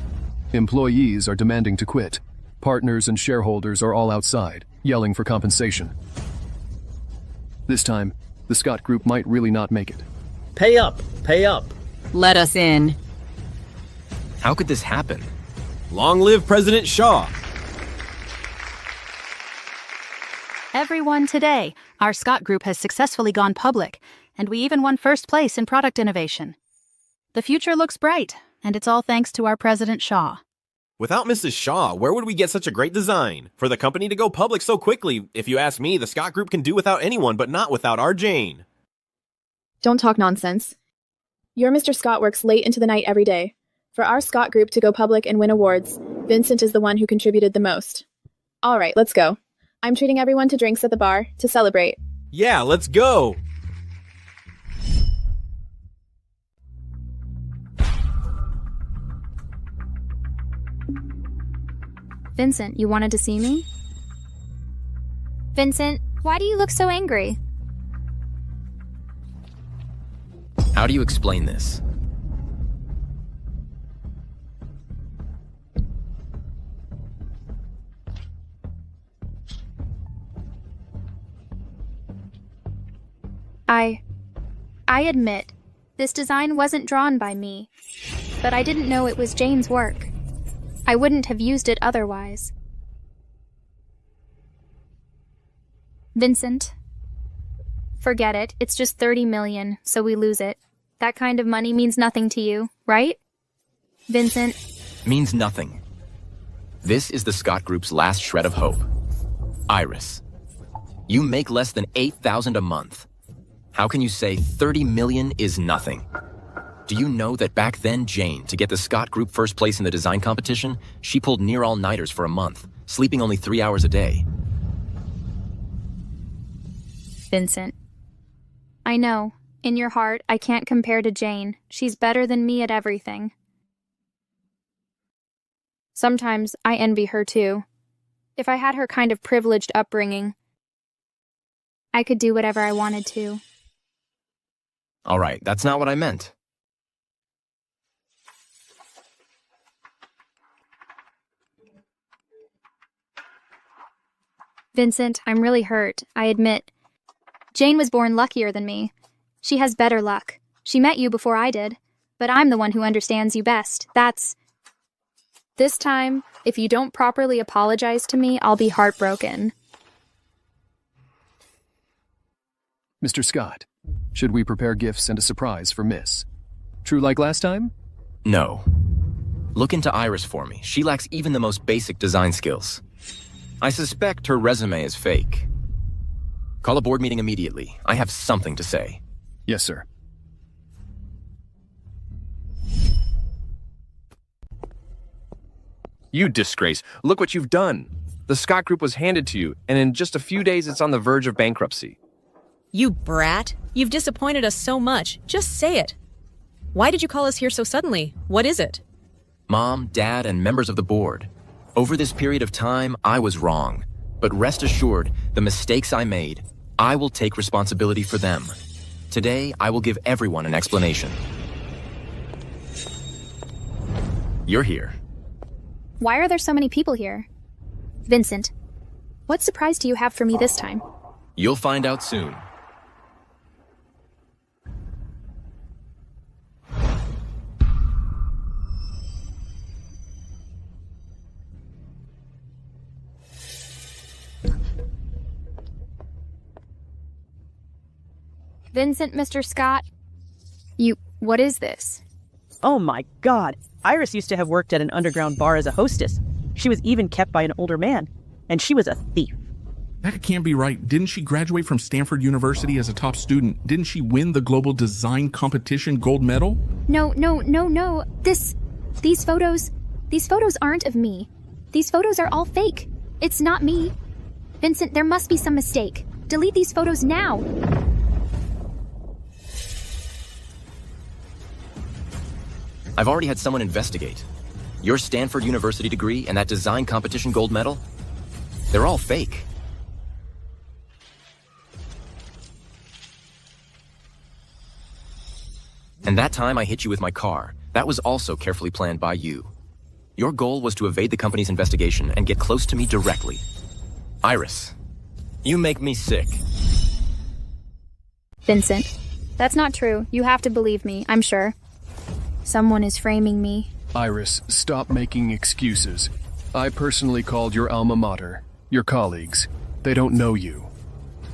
Employees are demanding to quit. Partners and shareholders are all outside, yelling for compensation. This time, the Scott Group might really not make it. Pay up! Pay up! Let us in. How could this happen? Long live President Shaw! Everyone, today, our Scott Group has successfully gone public, and we even won first place in product innovation. The future looks bright, and it's all thanks to our President Shaw. Without Mrs. Shaw, where would we get such a great design? For the company to go public so quickly, if you ask me, the Scott Group can do without anyone, but not without our Jane. Don't talk nonsense. Your Mr. Scott works late into the night every day. For our Scott Group to go public and win awards, Vincent is the one who contributed the most. All right, let's go. I'm treating everyone to drinks at the bar to celebrate. Yeah, let's go! Vincent, you wanted to see me? Vincent, why do you look so angry? How do you explain this? I admit, this design wasn't drawn by me, but I didn't know it was Jane's work. I wouldn't have used it otherwise. Vincent, forget it. It's just 30 million, so we lose it. That kind of money means nothing to you, right? Vincent. Means nothing. This is the Scott Group's last shred of hope. Iris. You make less than $8,000 a month. How can you say $30 million is nothing? Do you know that back then, Jane, to get the Scott Group first place in the design competition, she pulled near all-nighters for a month, sleeping only 3 hours a day? Vincent. I know. In your heart, I can't compare to Jane. She's better than me at everything. Sometimes I envy her too. If I had her kind of privileged upbringing, I could do whatever I wanted to. All right, that's not what I meant. Vincent, I'm really hurt, I admit. Jane was born luckier than me. She has better luck. She met you before I did, but I'm the one who understands you best. This time, if you don't properly apologize to me, I'll be heartbroken. Mr. Scott, should we prepare gifts and a surprise for Miss? True like last time? No. Look into Iris for me. She lacks even the most basic design skills. I suspect her resume is fake. Call a board meeting immediately. I have something to say. Yes, sir. You disgrace. Look what you've done. The Scott Group was handed to you, and in just a few days it's on the verge of bankruptcy. You brat. You've disappointed us so much. Just say it. Why did you call us here so suddenly? What is it? Mom, Dad, and members of the board. Over this period of time, I was wrong. But rest assured, the mistakes I made, I will take responsibility for them. Today, I will give everyone an explanation. You're here. Why are there so many people here? Vincent, what surprise do you have for me this time? You'll find out soon. Vincent, Mr. Scott. What is this? Oh my god. Iris used to have worked at an underground bar as a hostess. She was even kept by an older man. And she was a thief. That can't be right. Didn't she graduate from Stanford University as a top student? Didn't she win the global design competition gold medal? No. These photos aren't of me. These photos are all fake. It's not me. Vincent, there must be some mistake. Delete these photos now. I've already had someone investigate. Your Stanford University degree and that design competition gold medal, they're all fake. And that time I hit you with my car, that was also carefully planned by you. Your goal was to evade the company's investigation and get close to me directly. Iris, you make me sick. Vincent, that's not true. You have to believe me, I'm sure. Someone is framing me. Iris, stop making excuses. I personally called your alma mater, your colleagues. They don't know you.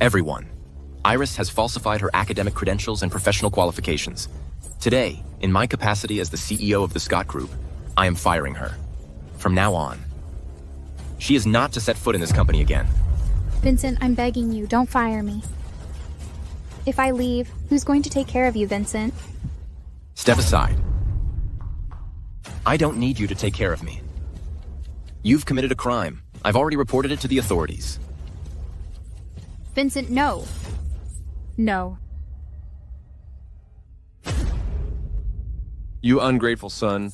Everyone. Iris has falsified her academic credentials and professional qualifications. Today, in my capacity as the CEO of the Scott Group, I am firing her. From now on. She is not to set foot in this company again. Vincent, I'm begging you, don't fire me. If I leave, who's going to take care of you, Vincent? Step aside. I don't need you to take care of me. You've committed a crime. I've already reported it to the authorities. Vincent, no. No. You ungrateful son.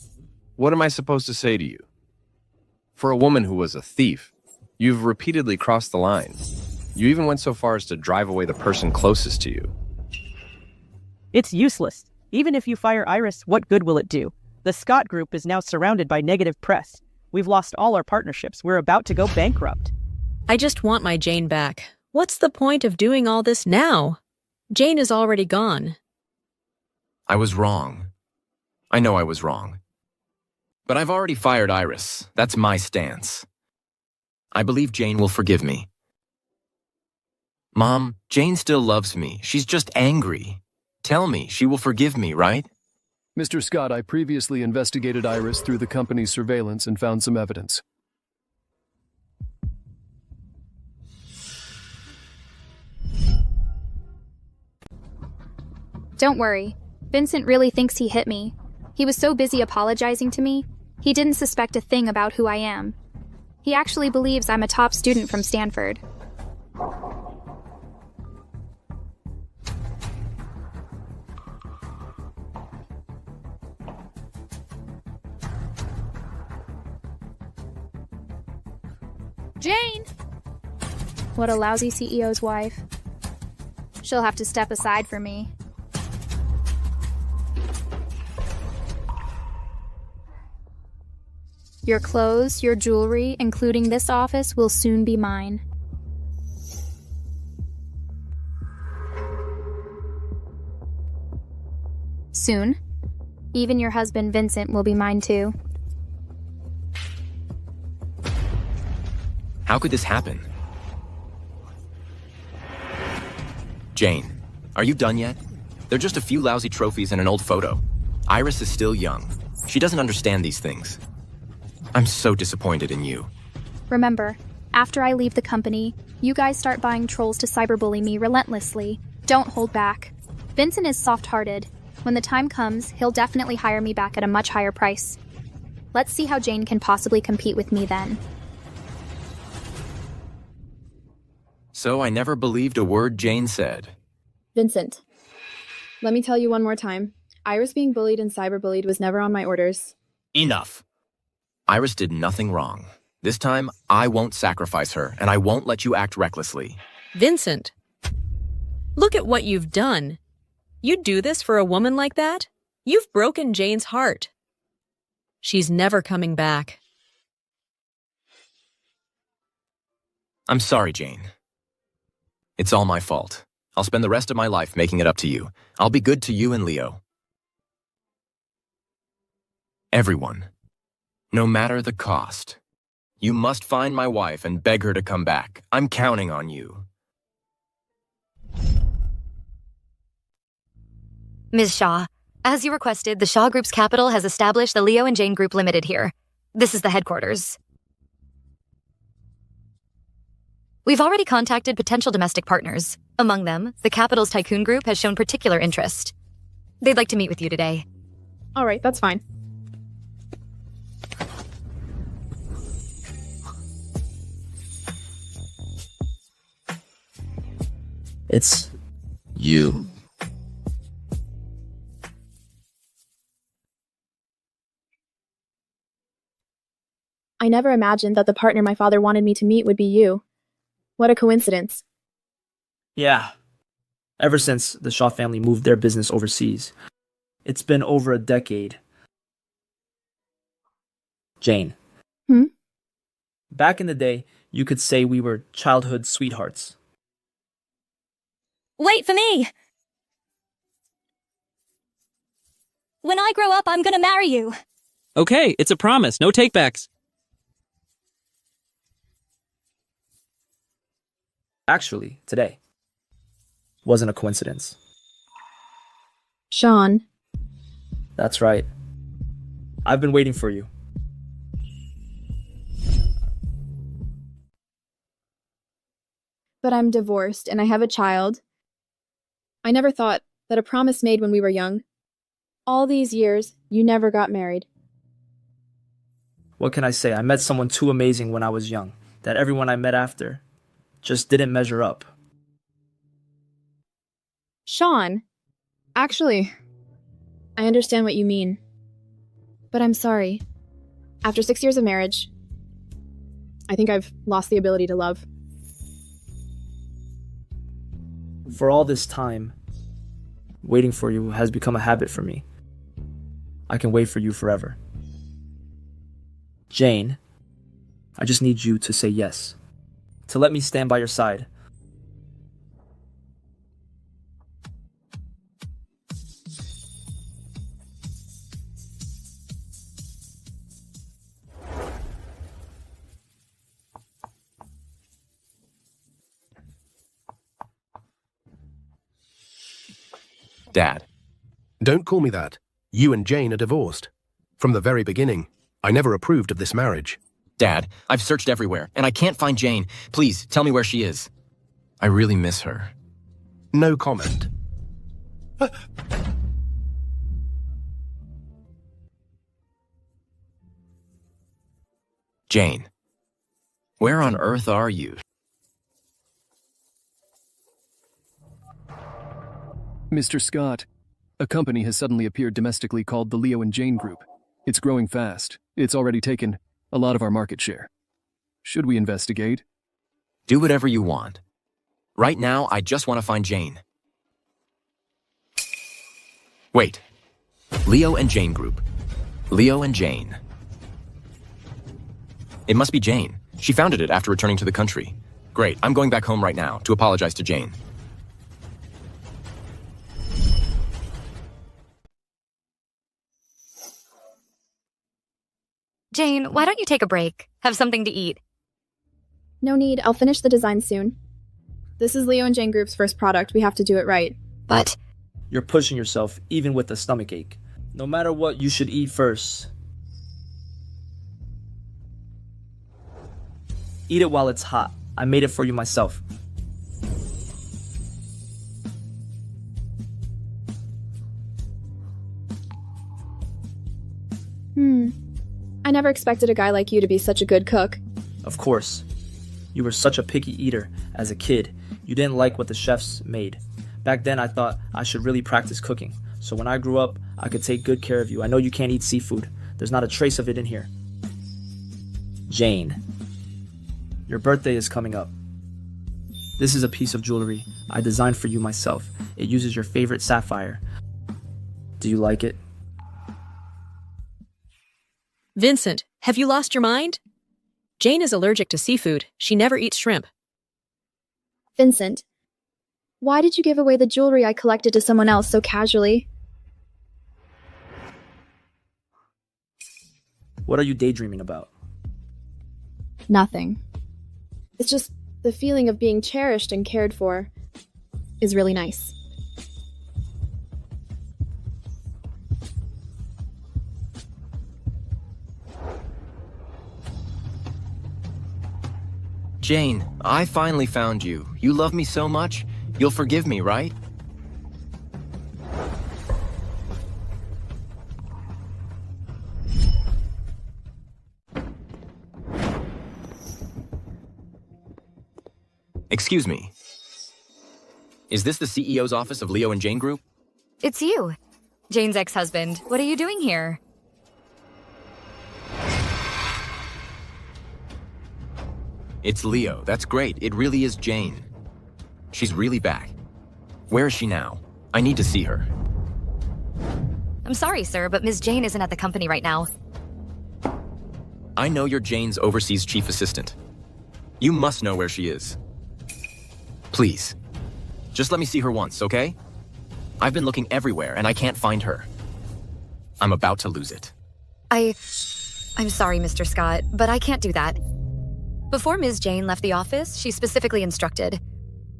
What am I supposed to say to you? For a woman who was a thief, you've repeatedly crossed the line. You even went so far as to drive away the person closest to you. It's useless. Even if you fire Iris, what good will it do? The Scott Group is now surrounded by negative press. We've lost all our partnerships. We're about to go bankrupt. I just want my Jane back. What's the point of doing all this now? Jane is already gone. I was wrong. I know I was wrong. But I've already fired Iris. That's my stance. I believe Jane will forgive me. Mom, Jane still loves me. She's just angry. Tell me, she will forgive me, right? Mr. Scott, I previously investigated Iris through the company's surveillance and found some evidence. Don't worry. Vincent really thinks he hit me. He was so busy apologizing to me, he didn't suspect a thing about who I am. He actually believes I'm a top student from Stanford. Jane! What a lousy CEO's wife. She'll have to step aside for me. Your clothes, your jewelry, including this office, will soon be mine. Soon. Even your husband, Vincent, will be mine too. How could this happen? Jane, are you done yet? They're just a few lousy trophies and an old photo. Iris is still young. She doesn't understand these things. I'm so disappointed in you. Remember, after I leave the company, you guys start buying trolls to cyberbully me relentlessly. Don't hold back. Vincent is soft-hearted. When the time comes, he'll definitely hire me back at a much higher price. Let's see how Jane can possibly compete with me then. So I never believed a word Jane said. Vincent, let me tell you one more time. Iris being bullied and cyberbullied was never on my orders. Enough. Iris did nothing wrong. This time, I won't sacrifice her, and I won't let you act recklessly. Vincent, look at what you've done. You'd do this for a woman like that? You've broken Jane's heart. She's never coming back. I'm sorry, Jane. It's all my fault. I'll spend the rest of my life making it up to you. I'll be good to you and Leo. Everyone. No matter the cost. You must find my wife and beg her to come back. I'm counting on you. Ms. Shaw, as you requested, the Shaw Group's capital has established the Leo and Jane Group Limited here. This is the headquarters. We've already contacted potential domestic partners. Among them, the capital's Tycoon Group has shown particular interest. They'd like to meet with you today. All right, that's fine. It's you. I never imagined that the partner my father wanted me to meet would be you. What a coincidence. Yeah. Ever since the Shaw family moved their business overseas. It's been over a decade. Jane. Back in the day, you could say we were childhood sweethearts. Wait for me! When I grow up, I'm gonna marry you. Okay, it's a promise. No takebacks. Actually, today. Wasn't a coincidence. Sean. That's right. I've been waiting for you. But I'm divorced and I have a child. I never thought that a promise made when we were young. All these years, you never got married. What can I say? I met someone too amazing when I was young, that everyone I met after just didn't measure up. Sean, actually, I understand what you mean. But I'm sorry. After 6 years of marriage, I think I've lost the ability to love. For all this time, waiting for you has become a habit for me. I can wait for you forever. Jane, I just need you to say yes. To let me stand by your side. Dad. Don't call me that. You and Jane are divorced. From the very beginning, I never approved of this marriage. Dad, I've searched everywhere, and I can't find Jane. Please, tell me where she is. I really miss her. No comment. Jane, where on earth are you? Mr. Scott, a company has suddenly appeared domestically called the Leo and Jane Group. It's growing fast. It's already taken a lot of our market share. Should we investigate? Do whatever you want. Right now, I just want to find Jane. Wait. Leo and Jane Group. Leo and Jane. It must be Jane. She founded it after returning to the country. Great, I'm going back home right now to apologize to Jane. Jane, why don't you take a break? Have something to eat. No need, I'll finish the design soon. This is Leo and Jane Group's first product. We have to do it right. But you're pushing yourself, even with a stomachache. No matter what, you should eat first. Eat it while it's hot. I made it for you myself. I never expected a guy like you to be such a good cook. Of course. You were such a picky eater as a kid. You didn't like what the chefs made. Back then, I thought I should really practice cooking. So when I grew up, I could take good care of you. I know you can't eat seafood. There's not a trace of it in here. Jane, your birthday is coming up. This is a piece of jewelry I designed for you myself. It uses your favorite sapphire. Do you like it? Vincent, have you lost your mind? Jane is allergic to seafood. She never eats shrimp. Vincent, why did you give away the jewelry I collected to someone else so casually? What are you daydreaming about? Nothing. It's just the feeling of being cherished and cared for is really nice. Jane, I finally found you. You love me so much. You'll forgive me, right? Excuse me. Is this the CEO's office of Leo and Jane Group? It's you, Jane's ex-husband. What are you doing here? It's Leo. That's great. It really is Jane. She's really back. Where is she now? I need to see her. I'm sorry, sir, but Ms. Jane isn't at the company right now. I know you're Jane's overseas chief assistant. You must know where she is. Please, just let me see her once, okay? I've been looking everywhere and I can't find her. I'm about to lose it. I'm sorry, Mr. Scott, but I can't do that. Before Ms. Jane left the office, she specifically instructed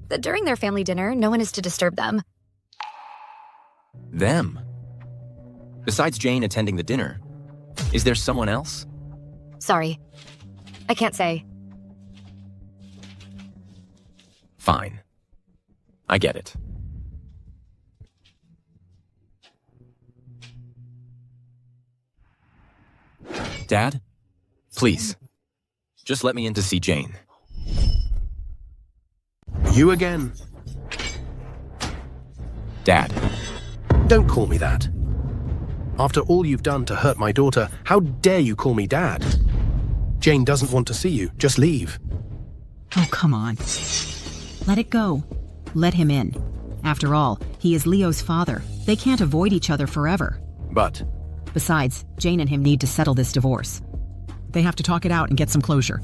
that during their family dinner, no one is to disturb them. Them? Besides Jane attending the dinner, is there someone else? Sorry. I can't say. Fine. I get it. Dad? Please. Just let me in to see Jane. You again? Dad. Don't call me that. After all you've done to hurt my daughter, how dare you call me Dad? Jane doesn't want to see you. Just leave. Oh, come on. Let it go. Let him in. After all, he is Leo's father. They can't avoid each other forever. But... Besides, Jane and him need to settle this divorce. They have to talk it out and get some closure.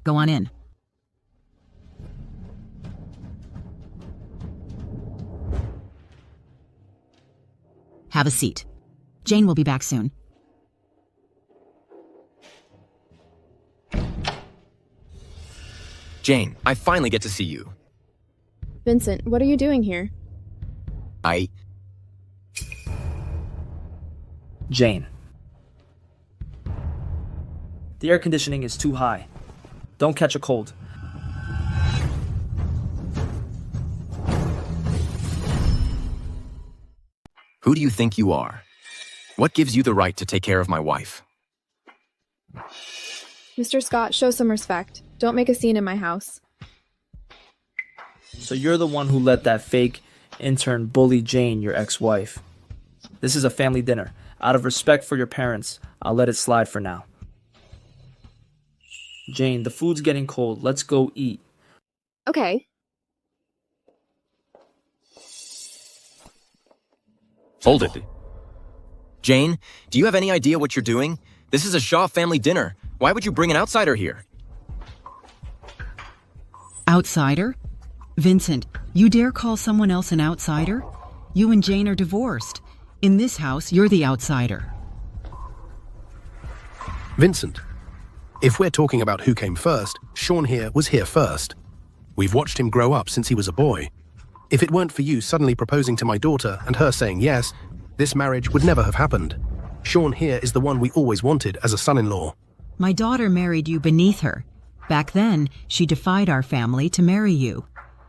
Go on in. Have a seat. Jane will be back soon. Jane, I finally get to see you. Vincent, what are you doing here? Jane. The air conditioning is too high. Don't catch a cold. Who do you think you are? What gives you the right to take care of my wife? Mr. Scott, show some respect. Don't make a scene in my house. So you're the one who let that fake intern bully Jane, your ex-wife. This is a family dinner. Out of respect for your parents, I'll let it slide for now. Jane, the food's getting cold. Let's go eat. Okay. Hold it. Jane, do you have any idea what you're doing? This is a Shaw family dinner. Why would you bring an outsider here? Outsider? Vincent, you dare call someone else an outsider? You and Jane are divorced. In this house, you're the outsider. Vincent, if we're talking about who came first, Sean here was here first. We've watched him grow up since he was a boy. If it weren't for you suddenly proposing to my daughter and her saying yes, this marriage would never have happened. Sean here is the one we always wanted as a son-in-law. My daughter married you beneath her. Back then, she defied our family to marry you.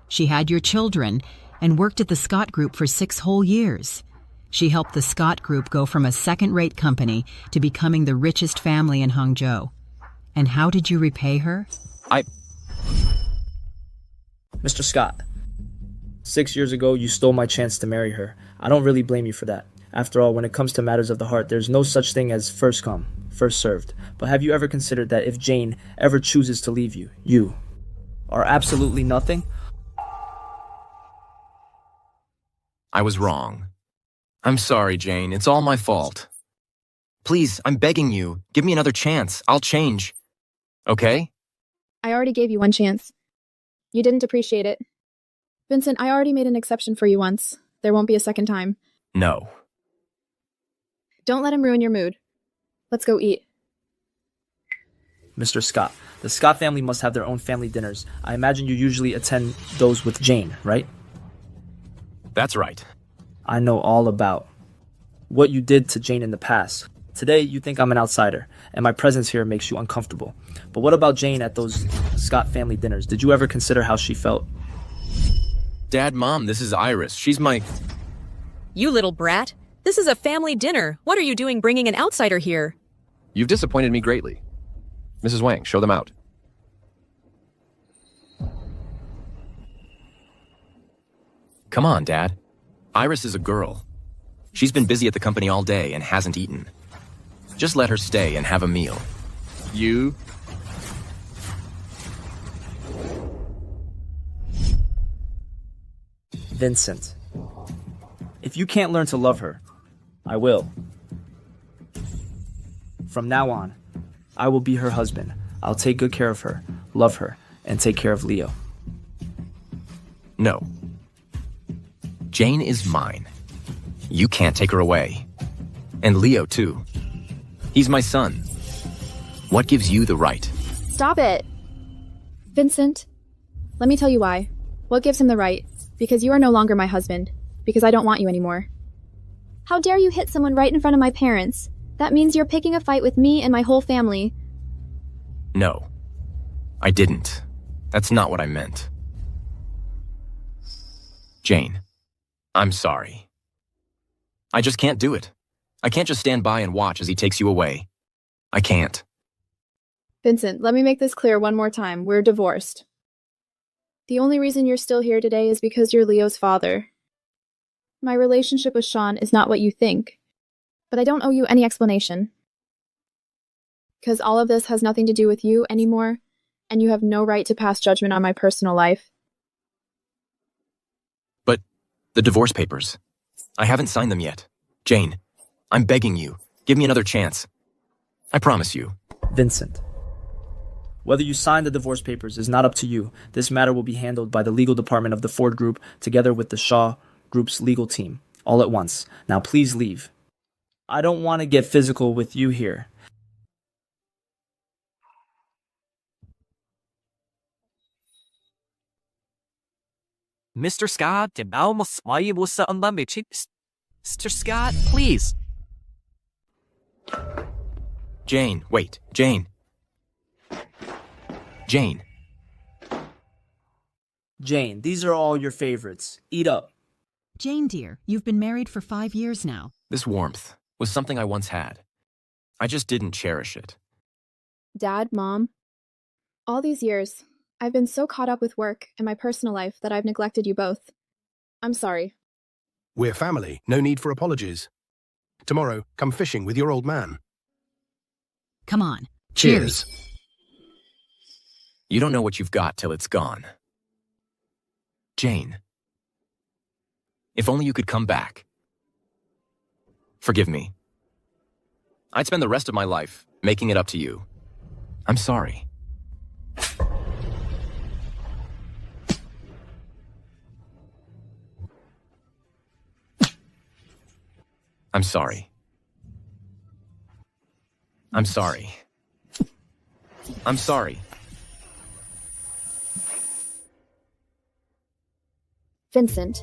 She had your children and worked at the Scott Group for 6 whole years. She helped the Scott Group go from a second-rate company to becoming the richest family in Hangzhou. And how did you repay her? Mr. Scott, 6 years ago, you stole my chance to marry her. I don't really blame you for that. After all, when it comes to matters of the heart, there's no such thing as first come, first served. But have you ever considered that if Jane ever chooses to leave you, you are absolutely nothing? I was wrong. I'm sorry, Jane. It's all my fault. Please, I'm begging you. Give me another chance. I'll change. Okay? I already gave you one chance. You didn't appreciate it. Vincent, I already made an exception for you once. There won't be a second time. No. Don't let him ruin your mood. Let's go eat. Mr. Scott, the Scott family must have their own family dinners. I imagine you usually attend those with Jane, right? That's right. I know all about what you did to Jane in the past. Today, you think I'm an outsider, and my presence here makes you uncomfortable. But what about Jane at those Scott family dinners? Did you ever consider how she felt? Dad, Mom, this is Iris. She's my... You little brat. This is a family dinner. What are you doing bringing an outsider here? You've disappointed me greatly. Mrs. Wang, show them out. Come on, Dad. Iris is a girl. She's been busy at the company all day and hasn't eaten. Just let her stay and have a meal. You... Vincent. If you can't learn to love her, I will. From now on, I will be her husband. I'll take good care of her, love her, and take care of Leo. No. Jane is mine. You can't take her away. And Leo, too. He's my son. What gives you the right? Stop it! Vincent, let me tell you why. What gives him the right? Because you are no longer my husband. Because I don't want you anymore. How dare you hit someone right in front of my parents? That means you're picking a fight with me and my whole family. No. I didn't. That's not what I meant. Jane, I'm sorry. I just can't do it. I can't just stand by and watch as he takes you away. I can't. Vincent, let me make this clear one more time. We're divorced. The only reason you're still here today is because you're Leo's father. My relationship with Sean is not what you think, but I don't owe you any explanation. Because all of this has nothing to do with you anymore, and you have no right to pass judgment on my personal life. But the divorce papers, I haven't signed them yet. Jane, I'm begging you, give me another chance. I promise you. Vincent. Whether you sign the divorce papers is not up to you. This matter will be handled by the legal department of the Ford Group together with the Shaw Group's legal team, all at once. Now please leave. I don't want to get physical with you here. Mr. Scott, Mr. Scott, please. Jane, wait. Jane. Jane. Jane, these are all your favorites. Eat up. Jane, dear, you've been married for 5 years now. This warmth was something I once had. I just didn't cherish it. Dad, Mom, all these years, I've been so caught up with work and my personal life that I've neglected you both. I'm sorry. We're family, no need for apologies. Tomorrow, come fishing with your old man. Come on. Cheers. You don't know what you've got till it's gone. Jane. If only you could come back. Forgive me. I'd spend the rest of my life making it up to you. I'm sorry. I'm sorry. I'm sorry. I'm sorry. Vincent.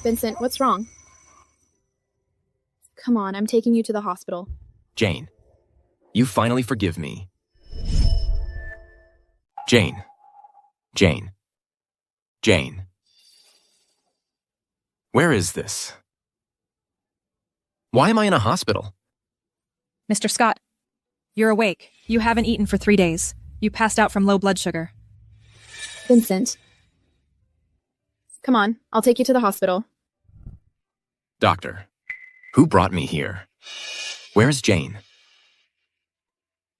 Vincent, what's wrong? Come on, I'm taking you to the hospital. Jane, you finally forgive me. Jane. Jane. Jane. Where is this? Why am I in a hospital? Mr. Scott, you're awake. You haven't eaten for 3 days. You passed out from low blood sugar. Vincent. Come on, I'll take you to the hospital. Doctor, who brought me here? Where's Jane?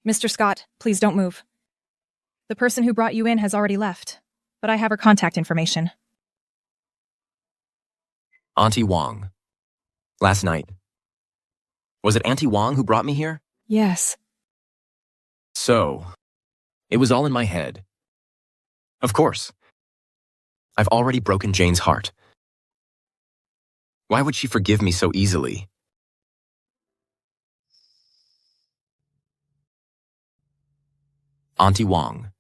Mr. Scott, please don't move. The person who brought you in has already left, but I have her contact information. Auntie Wong. Last night. Was it Auntie Wong who brought me here? Yes. So, it was all in my head. Of course. I've already broken Jane's heart. Why would she forgive me so easily? Auntie Wong,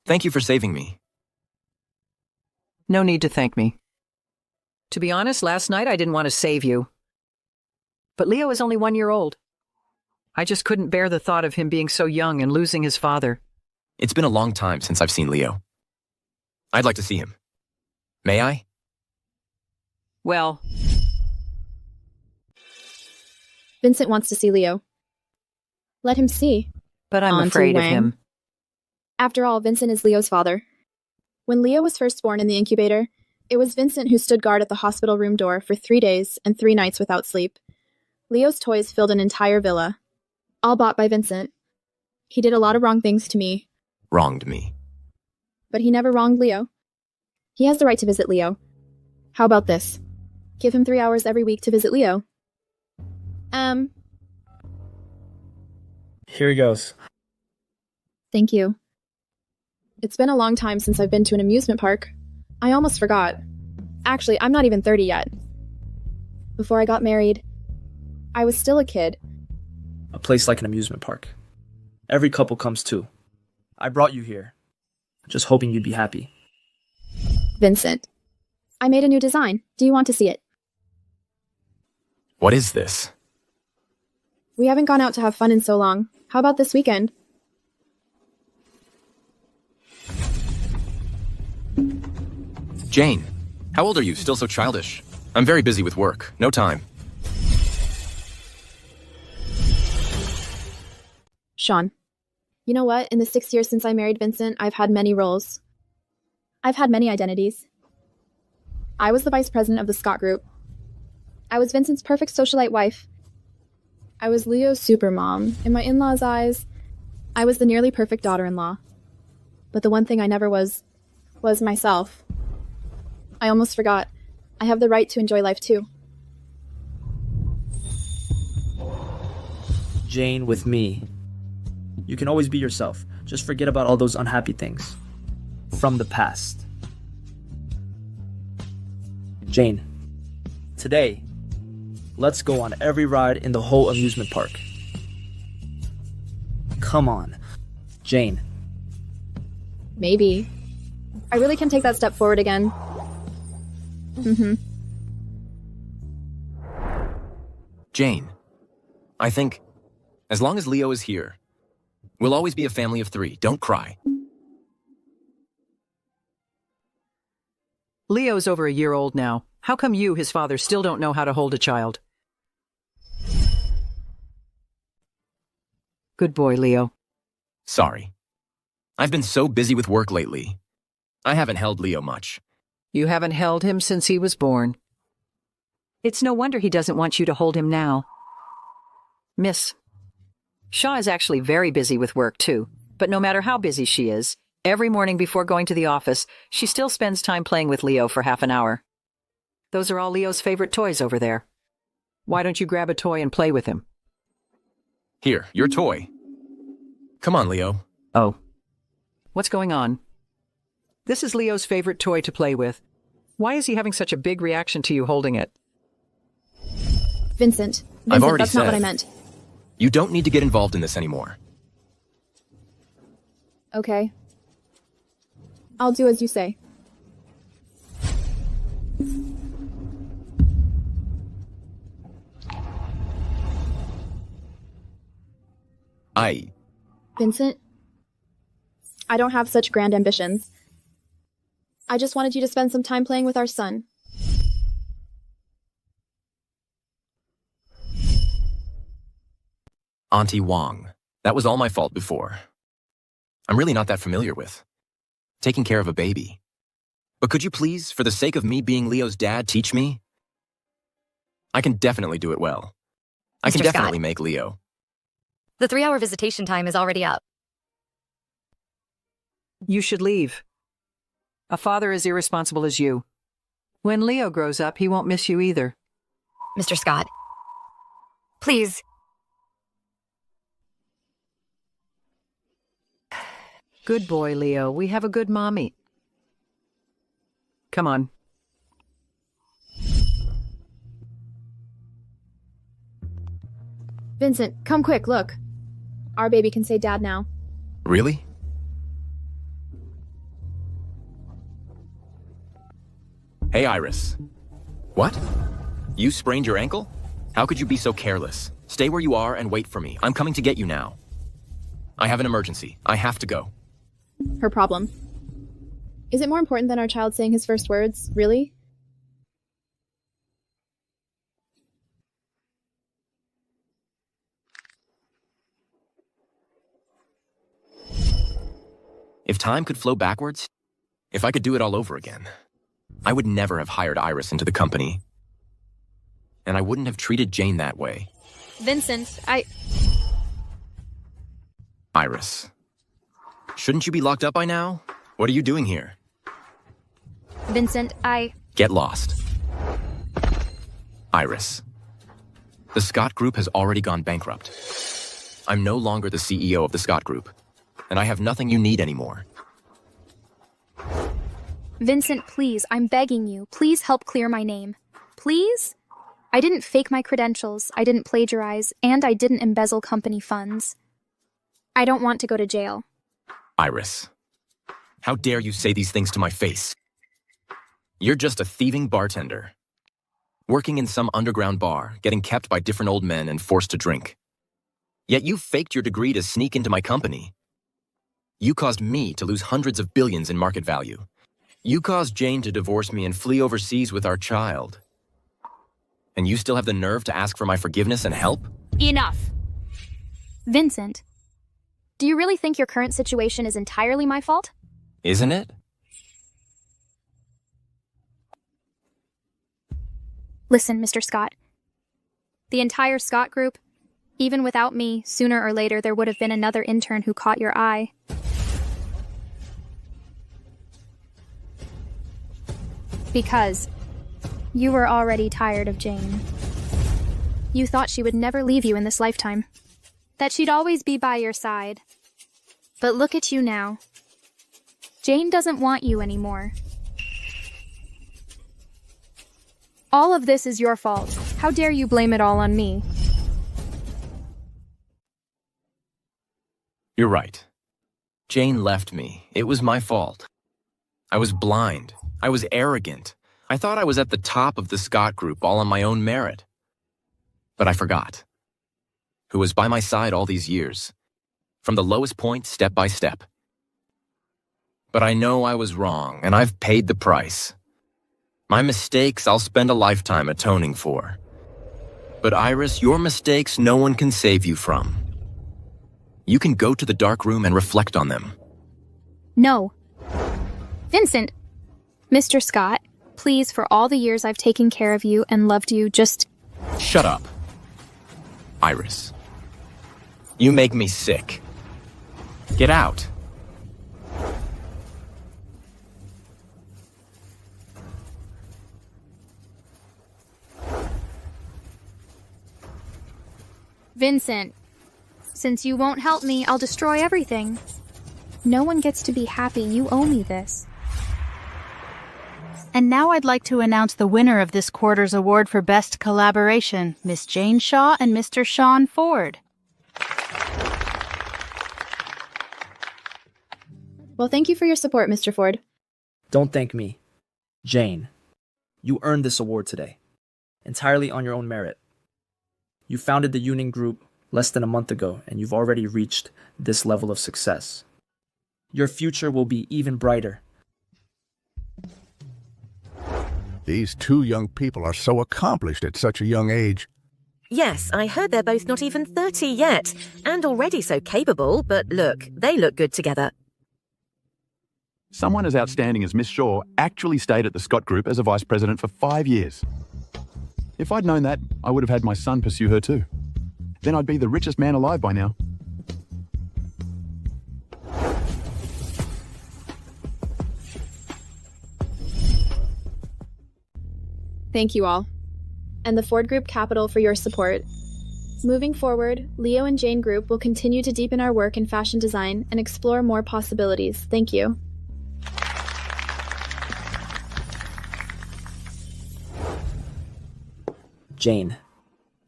thank you for saving me. No need to thank me. To be honest, last night I didn't want to save you. But Leo is only 1 year old. I just couldn't bear the thought of him being so young and losing his father. It's been a long time since I've seen Leo. I'd like to see him. May I? Well... Vincent wants to see Leo. Let him see. But I'm Auntie afraid Wang. of him. After all, Vincent is Leo's father. When Leo was first born in the incubator, it was Vincent who stood guard at the hospital room door for 3 days and 3 nights without sleep. Leo's toys filled an entire villa, all bought by Vincent. He did a lot of wrong things to me, Wronged me. but he never wronged Leo. He has the right to visit Leo. How about this? Give him 3 hours every week to visit Leo. Here he goes. Thank you. It's been a long time since I've been to an amusement park. I almost forgot. Actually, I'm not even 30 yet. Before I got married, I was still a kid. A place like an amusement park. Every couple comes too. I brought you here, just hoping you'd be happy. Vincent. I made a new design. Do you want to see it? What is this? We haven't gone out to have fun in so long. How about this weekend? Jane, how old are you? Still so childish. I'm very busy with work. No time. Sean. You know what? In the 6 years since I married Vincent, I've had many roles. I've had many identities. I was the vice president of the Scott Group. I was Vincent's perfect socialite wife. I was Leo's supermom. In my in-laws' eyes, I was the nearly perfect daughter-in-law. But the one thing I never was myself. I almost forgot. I have the right to enjoy life too. Jane, with me. You can always be yourself. Just forget about all those unhappy things. From the past. Jane, today, let's go on every ride in the whole amusement park. Come on, Jane. Maybe. I really can take that step forward again. Mm-hmm. Jane, I think, as long as Leo is here, we'll always be a family of 3. Don't cry. Leo's over a year old now. How come you, his father, still don't know how to hold a child? Good boy, Leo. Sorry. I've been so busy with work lately. I haven't held Leo much. You haven't held him since he was born. It's no wonder he doesn't want you to hold him now. Miss, Shaw is actually very busy with work, too. But no matter how busy she is, every morning before going to the office, she still spends time playing with Leo for half an hour. Those are all Leo's favorite toys over there. Why don't you grab a toy and play with him? Here, your toy. Come on, Leo. Oh. What's going on? This is Leo's favorite toy to play with. Why is he having such a big reaction to you holding it? Vincent, I've already that's not what I said. meant. You don't need to get involved in this anymore. Okay. I'll do as you say. Vincent, I don't have such grand ambitions. I just wanted you to spend some time playing with our son. Auntie Wong. That was all my fault before. I'm really not that familiar with taking care of a baby. But could you please, for the sake of me being Leo's dad, teach me? I can definitely do it well. I can Mr. definitely Scott. make Leo. The 3-hour visitation time is already up. You should leave. A father as irresponsible as you. When Leo grows up, he won't miss you either. Mr. Scott. Please. Good boy, Leo. We have a good mommy. Come on. Vincent, come quick, look. Our baby can say dad now. Really? Hey, Iris. What? You sprained your ankle? How could you be so careless? Stay where you are and wait for me. I'm coming to get you now. I have an emergency. I have to go. Her problem. Is it more important than our child saying his first words? Really? If time could flow backwards, if I could do it all over again, I would never have hired Iris into the company. And I wouldn't have treated Jane that way. Vincent, Iris. Shouldn't you be locked up by now? What are you doing here? Vincent, Get lost. Iris. The Scott Group has already gone bankrupt. I'm no longer the CEO of the Scott Group, and I have nothing you need anymore. Vincent, please, I'm begging you. Please help clear my name. Please? I didn't fake my credentials, I didn't plagiarize, and I didn't embezzle company funds. I don't want to go to jail. Iris. How dare you say these things to my face? You're just a thieving bartender. Working in some underground bar, getting kept by different old men and forced to drink. Yet you faked your degree to sneak into my company. You caused me to lose hundreds of billions in market value. You caused Jane to divorce me and flee overseas with our child. And you still have the nerve to ask for my forgiveness and help? Enough! Vincent, do you really think your current situation is entirely my fault? Isn't it? Listen, Mr. Scott. The entire Scott Group, even without me, sooner or later there would have been another intern who caught your eye. Because you were already tired of Jane. You thought she would never leave you in this lifetime. That she'd always be by your side. But look at you now. Jane doesn't want you anymore. All of this is your fault. How dare you blame it all on me? You're right. Jane left me. It was my fault. I was blind. I was arrogant. I thought I was at the top of the Scott Group all on my own merit. But I forgot. Who was by my side all these years. From the lowest point, step by step. But I know I was wrong, and I've paid the price. My mistakes I'll spend a lifetime atoning for. But Iris, your mistakes no one can save you from. You can go to the dark room and reflect on them. No. Vincent! Mr. Scott, please, for all the years I've taken care of you and loved you, just... Shut up. Iris. You make me sick. Get out. Vincent, since you won't help me, I'll destroy everything. No one gets to be happy. You owe me this. And now I'd like to announce the winner of this quarter's award for Best Collaboration, Miss Jane Shaw and Mr. Sean Ford. Well, thank you for your support, Mr. Ford. Don't thank me. Jane, you earned this award today. Entirely on your own merit. You founded the union group less than a month ago, and you've already reached this level of success. Your future will be even brighter. These two young people are so accomplished at such a young age. Yes, I heard they're both not even 30 yet, and already so capable, but look, they look good together. Someone as outstanding as Miss Shaw actually stayed at the Scott Group as a vice president for 5 years. If I'd known that, I would have had my son pursue her too. Then I'd be the richest man alive by now. Thank you all. And the Ford Group Capital for your support. Moving forward, Leo and Jane Group will continue to deepen our work in fashion design and explore more possibilities. Thank you. Jane,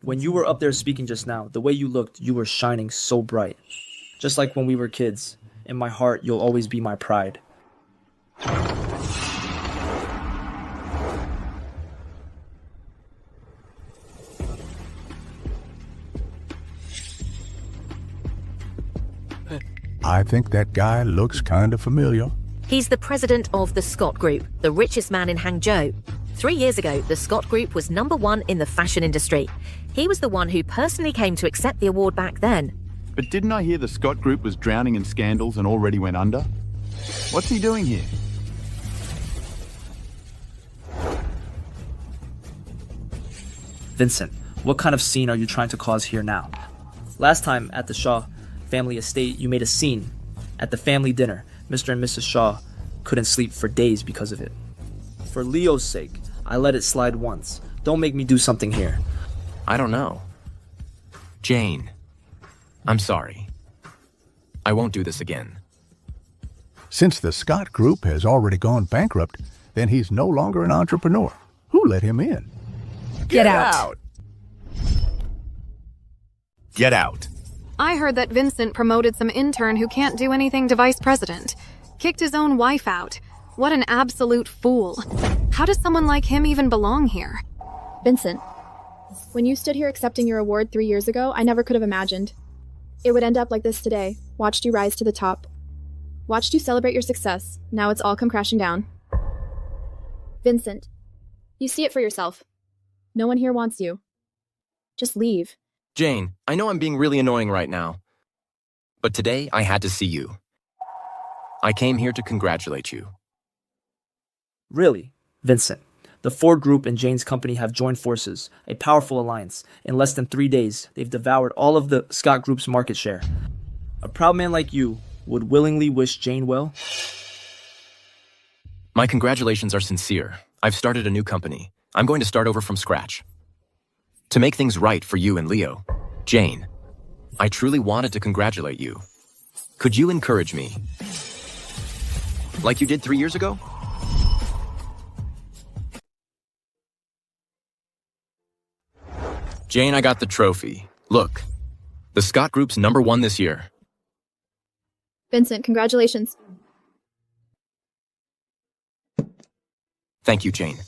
when you were up there speaking just now, the way you looked, you were shining so bright. Just like when we were kids. In my heart, you'll always be my pride. I think that guy looks kind of familiar. He's the president of the Scott Group, the richest man in Hangzhou. 3 years ago, the Scott Group was #1 in the fashion industry. He was the one who personally came to accept the award back then. But didn't I hear the Scott Group was drowning in scandals and already went under? What's he doing here? Vincent, what kind of scene are you trying to cause here now? Last time at the Shaw family estate, you made a scene. At the family dinner, Mr. and Mrs. Shaw couldn't sleep for days because of it. For Leo's sake, I let it slide once. Don't make me do something here. I don't know. Jane, I'm sorry. I won't do this again. Since the Scott Group has already gone bankrupt, then he's no longer an entrepreneur. Who let him in? Get out. Get out. I heard that Vincent promoted some intern who can't do anything to vice president. Kicked his own wife out. What an absolute fool. How does someone like him even belong here? Vincent, when you stood here accepting your award 3 years ago, I never could have imagined it would end up like this today. Watched you rise to the top. Watched you celebrate your success. Now it's all come crashing down. Vincent, you see it for yourself. No one here wants you. Just leave. Jane, I know I'm being really annoying right now. But today, I had to see you. I came here to congratulate you. Really, Vincent, the Ford Group and Jane's company have joined forces, a powerful alliance. In less than 3 days, they've devoured all of the Scott Group's market share. A proud man like you would willingly wish Jane well? My congratulations are sincere. I've started a new company. I'm going to start over from scratch. To make things right for you and Leo. Jane, I truly wanted to congratulate you. Could you encourage me? Like you did 3 years ago? Jane, I got the trophy. Look, the Scott Group's #1 this year. Vincent, congratulations. Thank you, Jane.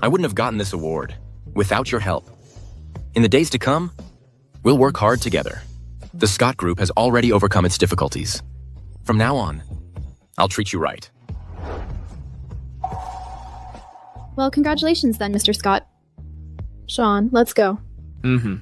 I wouldn't have gotten this award without your help. In the days to come, we'll work hard together. The Scott Group has already overcome its difficulties. From now on, I'll treat you right. Well, congratulations then, Mr. Scott. Sean, let's go. Mm-hmm.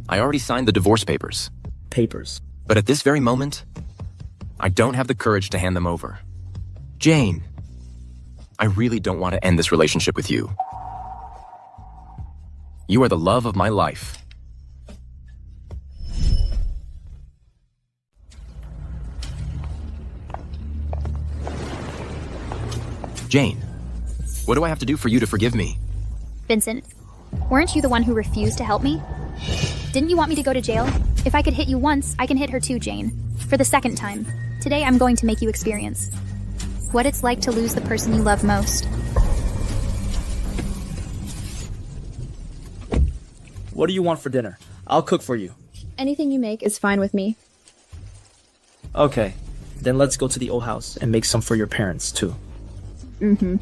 I already signed the divorce papers. Papers. But at this very moment, I don't have the courage to hand them over. Jane, I really don't want to end this relationship with you. You are the love of my life. Jane, what do I have to do for you to forgive me? Vincent, weren't you the one who refused to help me? Didn't you want me to go to jail? If I could hit you once, I can hit her too, Jane. For the second time. Today I'm going to make you experience what it's like to lose the person you love most. What do you want for dinner? I'll cook for you. Anything you make is fine with me. Okay, then let's go to the old house and make some for your parents, too. Mm-hmm.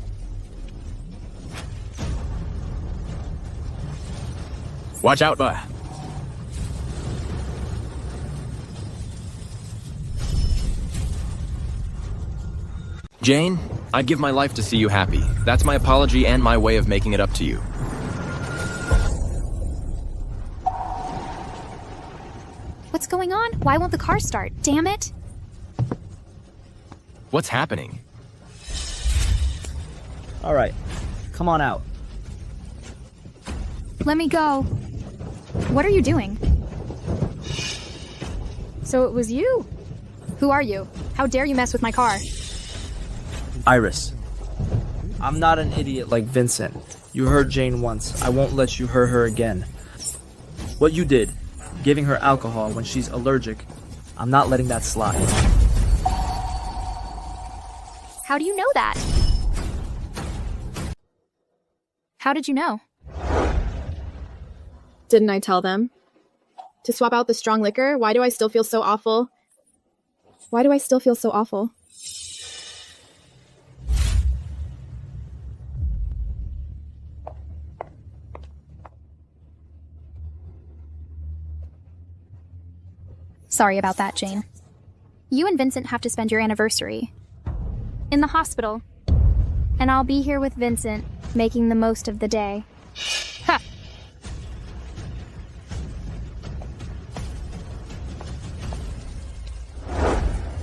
Watch out, bud. Jane, I'd give my life to see you happy. That's my apology and my way of making it up to you. What's going on? Why won't the car start? Damn it! What's happening? All right, come on out. Let me go. What are you doing? So it was you? Who are you? How dare you mess with my car? Iris. I'm not an idiot like Vincent. You hurt Jane once. I won't let you hurt her again. What you did, giving her alcohol when she's allergic, I'm not letting that slide. How do you know that? How did you know? Didn't I tell them? To swap out the strong liquor? Why do I still feel so awful? Why do I still feel so awful? Sorry about that, Jane. You and Vincent have to spend your anniversary in the hospital. And I'll be here with Vincent, making the most of the day. Ha!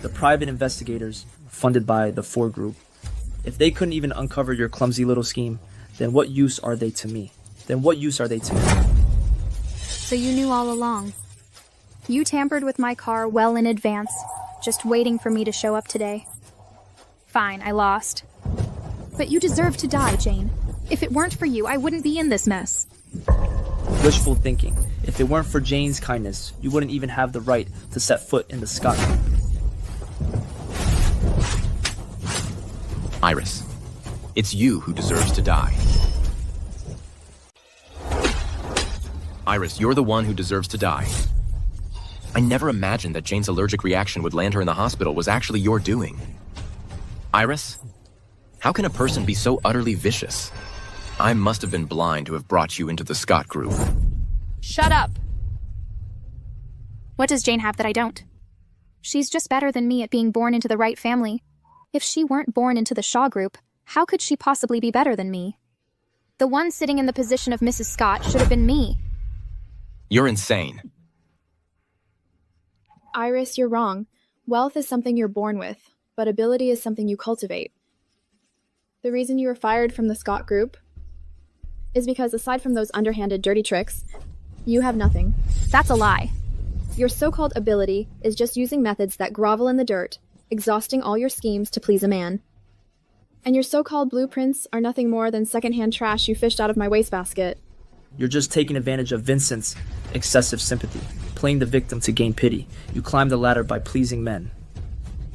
The private investigators, funded by the 4 Group, if they couldn't even uncover your clumsy little scheme, then what use are they to me? So you knew all along. You tampered with my car well in advance, just waiting for me to show up today. Fine, I lost. But you deserve to die, Jane. If it weren't for you, I wouldn't be in this mess. Wishful thinking. If it weren't for Jane's kindness, you wouldn't even have the right to set foot in the Scott Group. Iris, it's you who deserves to die. Iris, you're the one who deserves to die. I never imagined that Jane's allergic reaction would land her in the hospital was actually your doing. Iris, how can a person be so utterly vicious? I must have been blind to have brought you into the Scott Group. Shut up! What does Jane have that I don't? She's just better than me at being born into the right family. If she weren't born into the Shaw Group, how could she possibly be better than me? The one sitting in the position of Mrs. Scott should have been me. You're insane. Iris, you're wrong. Wealth is something you're born with, but ability is something you cultivate. The reason you were fired from the Scott Group is because aside from those underhanded dirty tricks, you have nothing. That's a lie. Your so-called ability is just using methods that grovel in the dirt, exhausting all your schemes to please a man. And your so-called blueprints are nothing more than secondhand trash you fished out of my wastebasket. You're just taking advantage of Vincent's excessive sympathy, playing the victim to gain pity. You climb the ladder by pleasing men.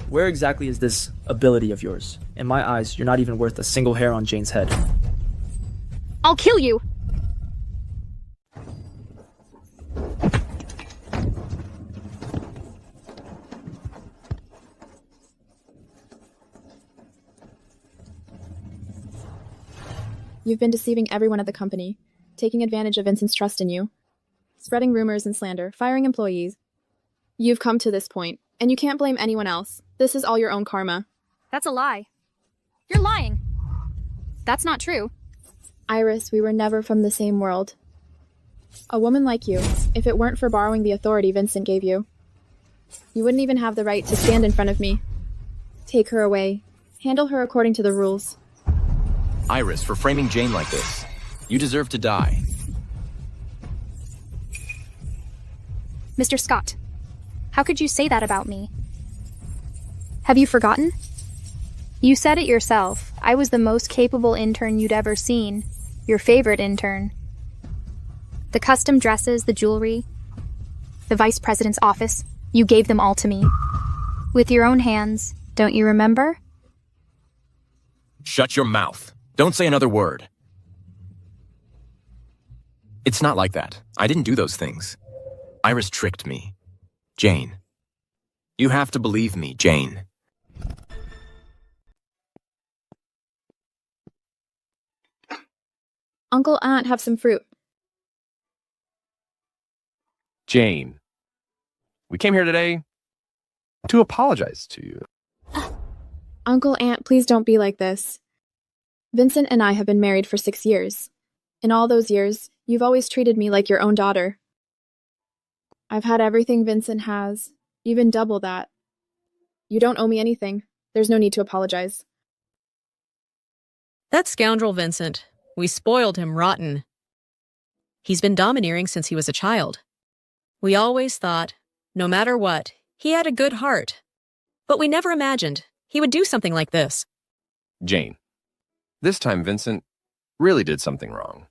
Where exactly is this ability of yours? In my eyes, you're not even worth a single hair on Jane's head. I'll kill you! You've been deceiving everyone at the company, taking advantage of Vincent's trust in you, spreading rumors and slander, firing employees. You've come to this point, and you can't blame anyone else. This is all your own karma. That's a lie. You're lying. That's not true. Iris, we were never from the same world. A woman like you, if it weren't for borrowing the authority Vincent gave you, you wouldn't even have the right to stand in front of me. Take her away. Handle her according to the rules. Iris, for framing Jane like this, you deserve to die. Mr. Scott, how could you say that about me? Have you forgotten? You said it yourself. I was the most capable intern you'd ever seen. Your favorite intern. The custom dresses, the jewelry, the vice president's office, you gave them all to me. With your own hands, don't you remember? Shut your mouth. Don't say another word. It's not like that. I didn't do those things. Iris tricked me. Jane. You have to believe me, Jane. Uncle, Aunt, have some fruit. Jane, we came here today to apologize to you. Uncle, Aunt, please don't be like this. Vincent and I have been married for 6 years. In all those years, you've always treated me like your own daughter. I've had everything Vincent has, even double that. You don't owe me anything. There's no need to apologize. That scoundrel Vincent. We spoiled him rotten. He's been domineering since he was a child. We always thought, no matter what, he had a good heart. But we never imagined he would do something like this. Jane, this time Vincent really did something wrong.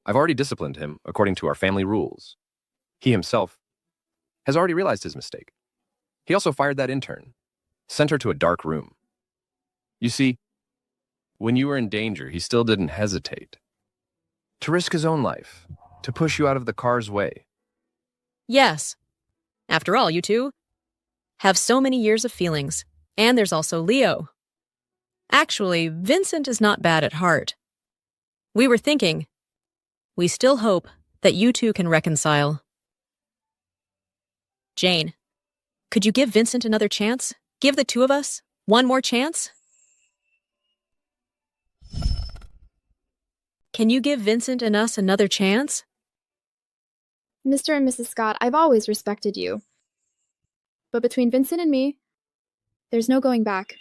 I've already disciplined him according to our family rules. He himself has already realized his mistake. He also fired that intern, sent her to a dark room. You see, when you were in danger, he still didn't hesitate to risk his own life, to push you out of the car's way. Yes. After all, you two have so many years of feelings. And there's also Leo. Actually, Vincent is not bad at heart. We were thinking, we still hope that you two can reconcile. Jane, could you give Vincent another chance? Give the two of us one more chance? Can you give Vincent and us another chance? Mr. and Mrs. Scott, I've always respected you. But between Vincent and me, there's no going back.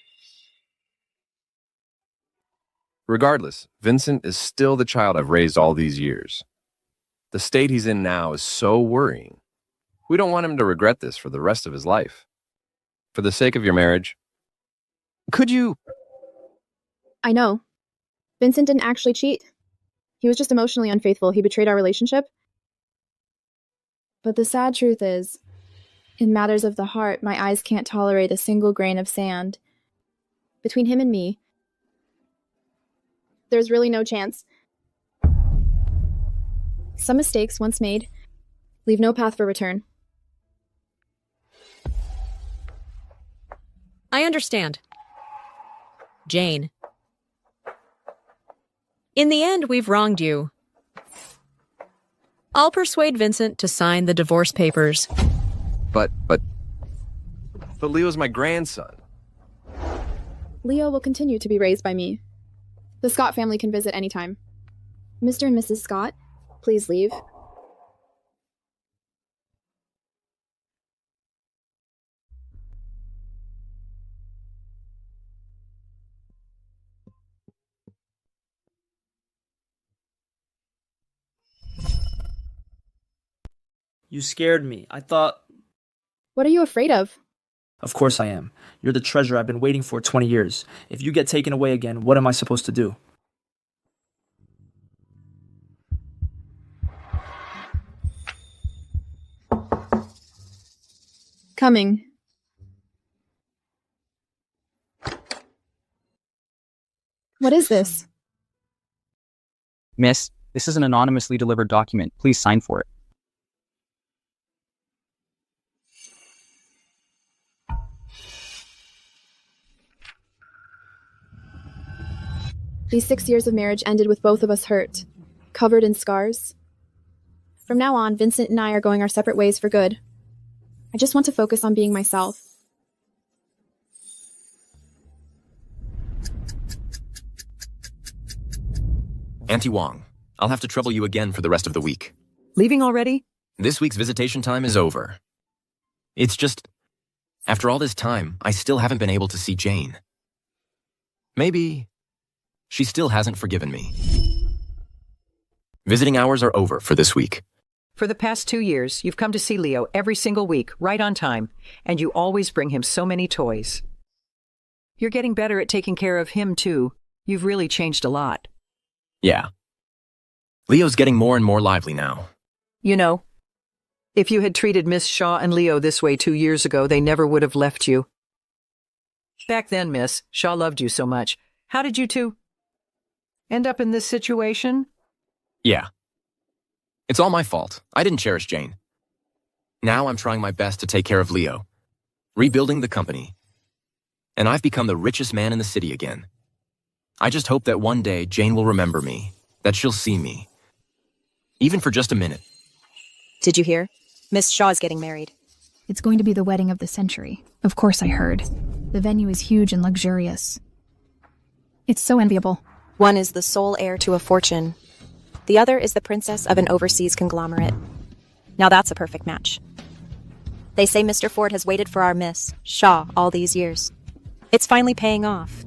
Regardless, Vincent is still the child I've raised all these years. The state he's in now is so worrying. We don't want him to regret this for the rest of his life. For the sake of your marriage, could you... I know. Vincent didn't actually cheat. He was just emotionally unfaithful. He betrayed our relationship. But the sad truth is, in matters of the heart, my eyes can't tolerate a single grain of sand. Between him and me, there's really no chance. Some mistakes, once made, leave no path for return. I understand. Jane. In the end, we've wronged you. I'll persuade Vincent to sign the divorce papers. But Leo's my grandson. Leo will continue to be raised by me. The Scott family can visit anytime. Mr. and Mrs. Scott, please leave. You scared me. I thought... What are you afraid of? Of course I am. You're the treasure I've been waiting for 20 years. If you get taken away again, what am I supposed to do? Coming. What is this? Miss, this is an anonymously delivered document. Please sign for it. These 6 years of marriage ended with both of us hurt, covered in scars. From now on, Vincent and I are going our separate ways for good. I just want to focus on being myself. Auntie Wong, I'll have to trouble you again for the rest of the week. Leaving already? This week's visitation time is over. It's just, after all this time, I still haven't been able to see Jane. Maybe she still hasn't forgiven me. Visiting hours are over for this week. For the past 2 years, you've come to see Leo every single week, right on time, and you always bring him so many toys. You're getting better at taking care of him, too. You've really changed a lot. Yeah. Leo's getting more and more lively now. You know, if you had treated Miss Shaw and Leo this way 2 years ago, they never would have left you. Back then, Miss, Shaw loved you so much. How did you two end up in this situation? Yeah. It's all my fault. I didn't cherish Jane. Now I'm trying my best to take care of Leo, rebuilding the company. And I've become the richest man in the city again. I just hope that one day Jane will remember me, that she'll see me. Even for just a minute. Did you hear? Miss Shaw's getting married. It's going to be the wedding of the century. Of course I heard. The venue is huge and luxurious. It's so enviable. One is the sole heir to a fortune. The other is the princess of an overseas conglomerate. Now that's a perfect match. They say Mr. Ford has waited for our Miss Shaw all these years. It's finally paying off.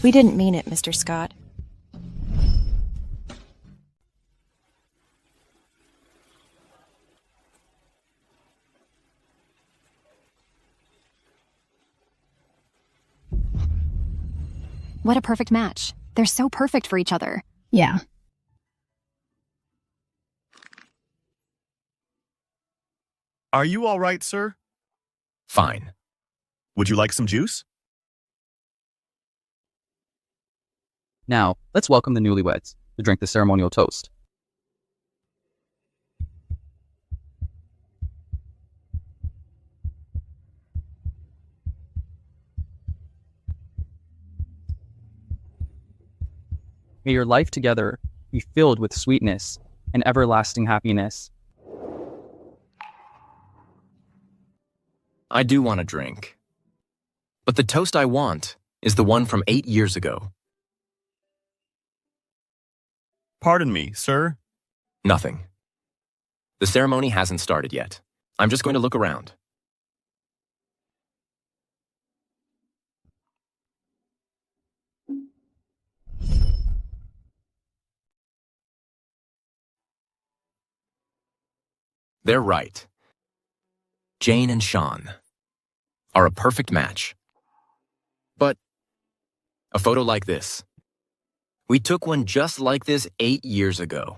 We didn't mean it, Mr. Scott. What a perfect match. They're so perfect for each other. Yeah. Are you all right, sir? Fine. Would you like some juice? Now, let's welcome the newlyweds to drink the ceremonial toast. May your life together be filled with sweetness and everlasting happiness. I do want a drink. But the toast I want is the one from 8 years ago. Pardon me, sir? Nothing. The ceremony hasn't started yet. I'm just going to look around. They're right. Jane and Sean are a perfect match. But a photo like this. We took one just like this 8 years ago.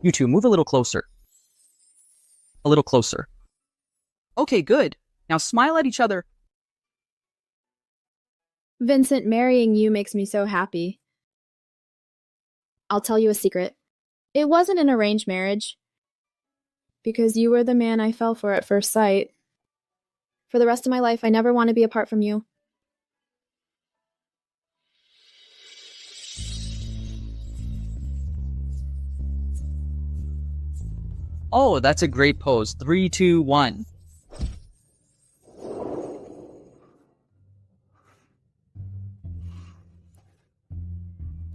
You two, move a little closer. A little closer. Okay, good. Now smile at each other. Vincent, marrying you makes me so happy. I'll tell you a secret. It wasn't an arranged marriage. Because you were the man I fell for at first sight. For the rest of my life, I never want to be apart from you. Oh, that's a great pose. 3, 2, 1.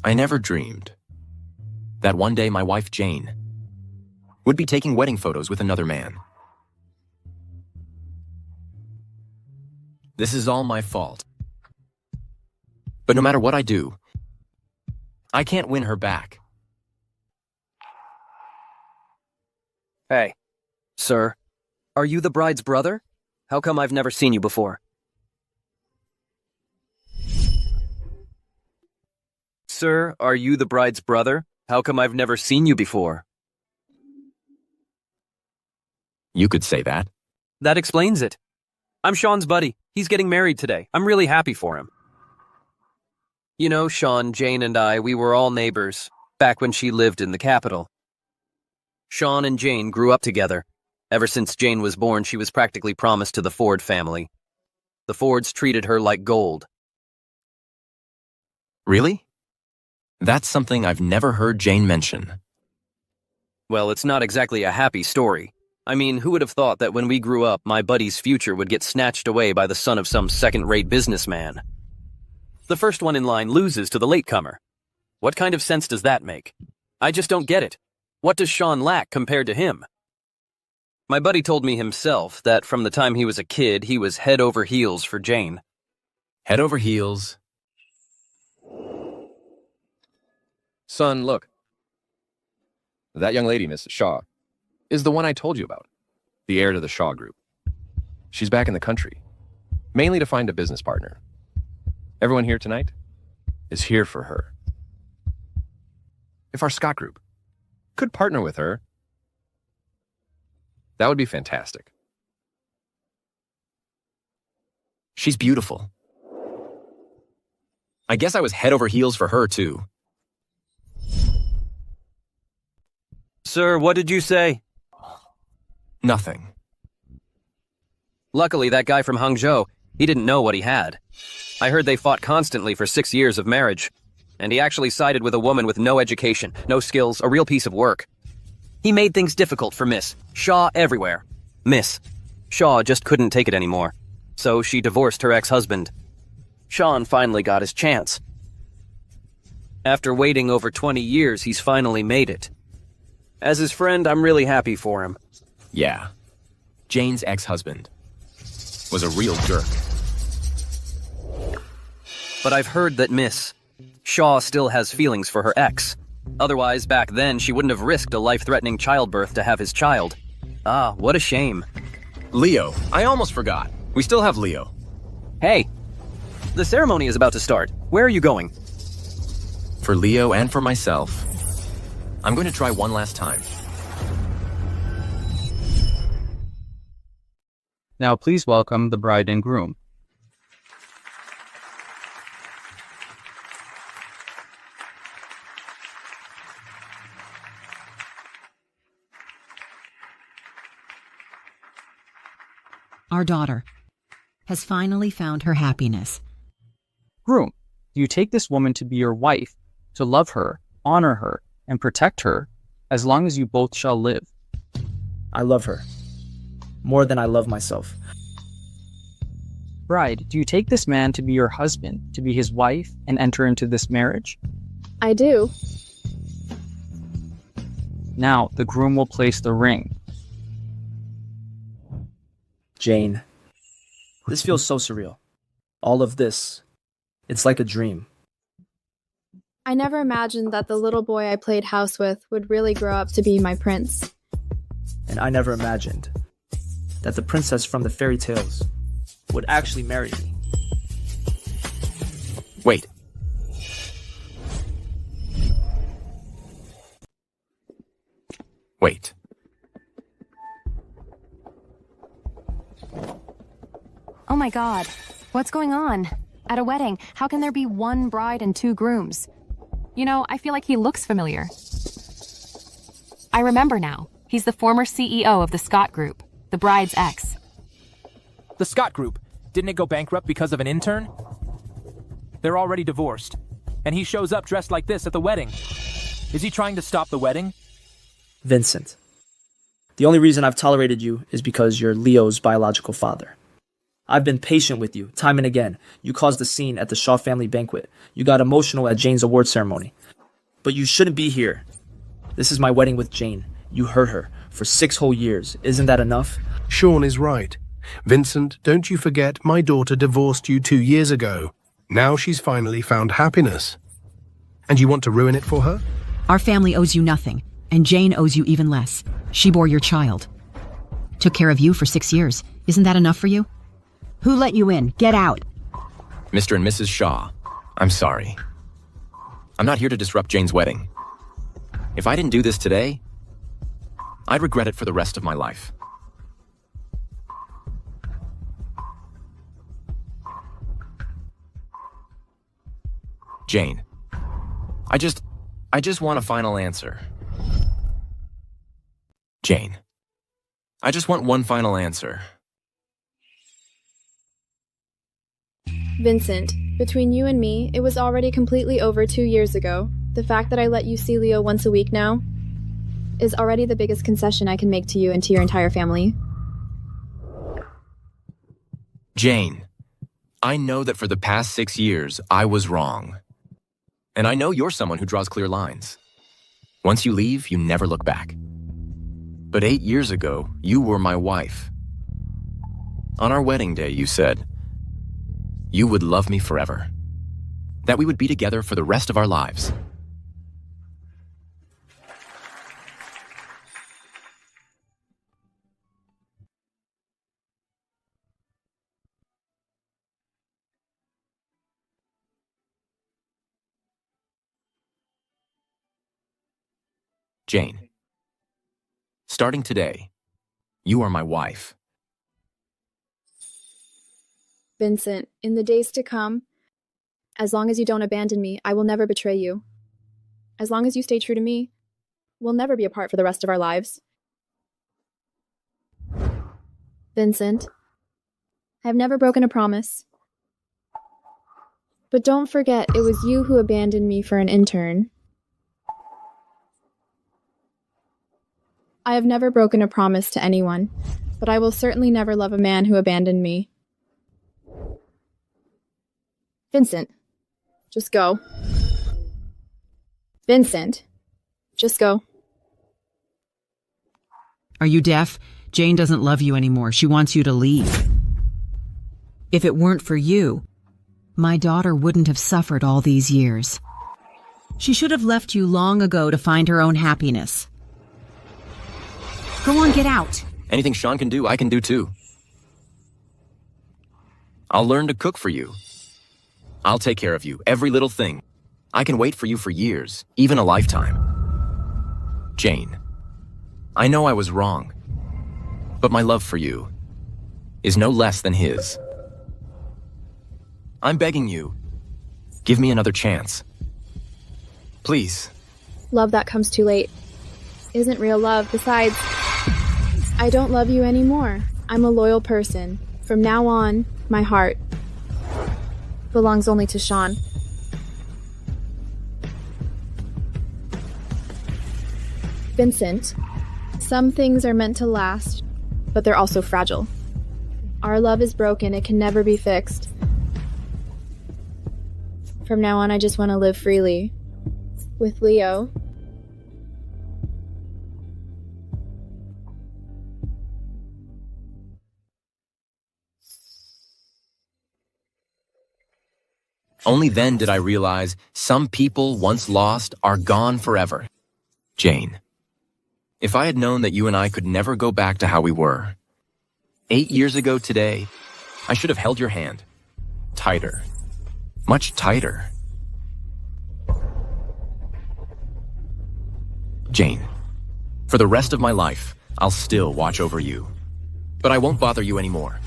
I never dreamed that one day my wife Jane would be taking wedding photos with another man. This is all my fault. But no matter what I do, I can't win her back. Hey, sir, are you the bride's brother? How come I've never seen you before? Sir, are you the bride's brother? How come I've never seen you before? You could say that. That explains it. I'm Sean's buddy. He's getting married today. I'm really happy for him. You know, Sean, Jane, and I, we were all neighbors, back when she lived in the capital. Sean and Jane grew up together. Ever since Jane was born, she was practically promised to the Ford family. The Fords treated her like gold. Really? That's something I've never heard Jane mention. Well, it's not exactly a happy story. I mean, who would have thought that when we grew up, my buddy's future would get snatched away by the son of some second-rate businessman? The first one in line loses to the latecomer. What kind of sense does that make? I just don't get it. What does Sean lack compared to him? My buddy told me himself that from the time he was a kid, he was head over heels for Jane. Head over heels. Son, look. That young lady, Mrs. Shaw, is the one I told you about, the heir to the Shaw Group. She's back in the country, mainly to find a business partner. Everyone here tonight is here for her. If our Scott Group could partner with her, that would be fantastic. She's beautiful. I guess I was head over heels for her, too. Sir, what did you say? Nothing. Luckily, that guy from Hangzhou, he didn't know what he had. I heard they fought constantly for 6 years of marriage, and he actually sided with a woman with no education, no skills, a real piece of work. He made things difficult for Miss Shaw everywhere. Miss Shaw just couldn't take it anymore, so she divorced her ex-husband. Sean finally got his chance. After waiting over 20 years, he's finally made it. As his friend, I'm really happy for him. Yeah. Jane's ex-husband was a real jerk. But I've heard that Miss Shaw still has feelings for her ex. Otherwise, back then, she wouldn't have risked a life-threatening childbirth to have his child. Ah, what a shame. Leo, I almost forgot. We still have Leo. Hey, the ceremony is about to start. Where are you going? For Leo and for myself, I'm going to try one last time. Now please welcome the bride and groom. Our daughter has finally found her happiness. Groom, do you take this woman to be your wife, to love her, honor her, and protect her, as long as you both shall live? I love her. More than I love myself. Bride, do you take this man to be your husband, to be his wife, and enter into this marriage? I do. Now, the groom will place the ring. Jane, this feels so surreal. All of this, it's like a dream. I never imagined that the little boy I played house with would really grow up to be my prince. And I never imagined that the princess from the fairy tales would actually marry me. Wait. Wait. Oh my god. What's going on? At a wedding, how can there be one bride and two grooms? You know, I feel like he looks familiar. I remember now. He's the former CEO of the Scott Group, the bride's ex. The Scott Group, didn't it go bankrupt because of an intern? They're already divorced, and he shows up dressed like this at the wedding. Is he trying to stop the wedding? Vincent, the only reason I've tolerated you is because you're Leo's biological father. I've been patient with you, time and again. You caused a scene at the Shaw family banquet. You got emotional at Jane's award ceremony. But you shouldn't be here. This is my wedding with Jane. You hurt her for 6 whole years. Isn't that enough? Sean is right. Vincent, don't you forget my daughter divorced you 2 years ago. Now she's finally found happiness. And you want to ruin it for her? Our family owes you nothing, and Jane owes you even less. She bore your child. Took care of you for 6 years. Isn't that enough for you? Who let you in? Get out. Mr. and Mrs. Shaw, I'm sorry. I'm not here to disrupt Jane's wedding. If I didn't do this today, I'd regret it for the rest of my life. Jane, I just want a final answer. Jane, I just want one final answer. Vincent, between you and me, it was already completely over 2 years ago. The fact that I let you see Leo once a week now is already the biggest concession I can make to you and to your entire family. Jane, I know that for the past 6 years, I was wrong. And I know you're someone who draws clear lines. Once you leave, you never look back. But 8 years ago, you were my wife. On our wedding day, you said, you would love me forever. That we would be together for the rest of our lives. Jane, starting today, you are my wife. Vincent, in the days to come, as long as you don't abandon me, I will never betray you. As long as you stay true to me, we'll never be apart for the rest of our lives. Vincent, I've never broken a promise. But don't forget, it was you who abandoned me for an intern. I have never broken a promise to anyone, but I will certainly never love a man who abandoned me. Vincent, just go. Vincent, just go. Are you deaf? Jane doesn't love you anymore. She wants you to leave. If it weren't for you, my daughter wouldn't have suffered all these years. She should have left you long ago to find her own happiness. Go on, get out. Anything Sean can do, I can do too. I'll learn to cook for you. I'll take care of you, every little thing. I can wait for you for years, even a lifetime. Jane, I know I was wrong, but my love for you is no less than his. I'm begging you, give me another chance. Please. Love that comes too late isn't real love. Besides, I don't love you anymore. I'm a loyal person. From now on, my heart belongs only to Sean. Vincent, some things are meant to last, but they're also fragile. Our love is broken. It can never be fixed. From now on, I just want to live freely with Leo. Only then did I realize some people once lost are gone forever. Jane, if I had known that you and I could never go back to how we were, 8 years ago today, I should have held your hand. Tighter. Much tighter. Jane, for the rest of my life, I'll still watch over you. But I won't bother you anymore.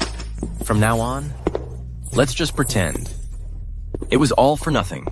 From now on, let's just pretend it was all for nothing.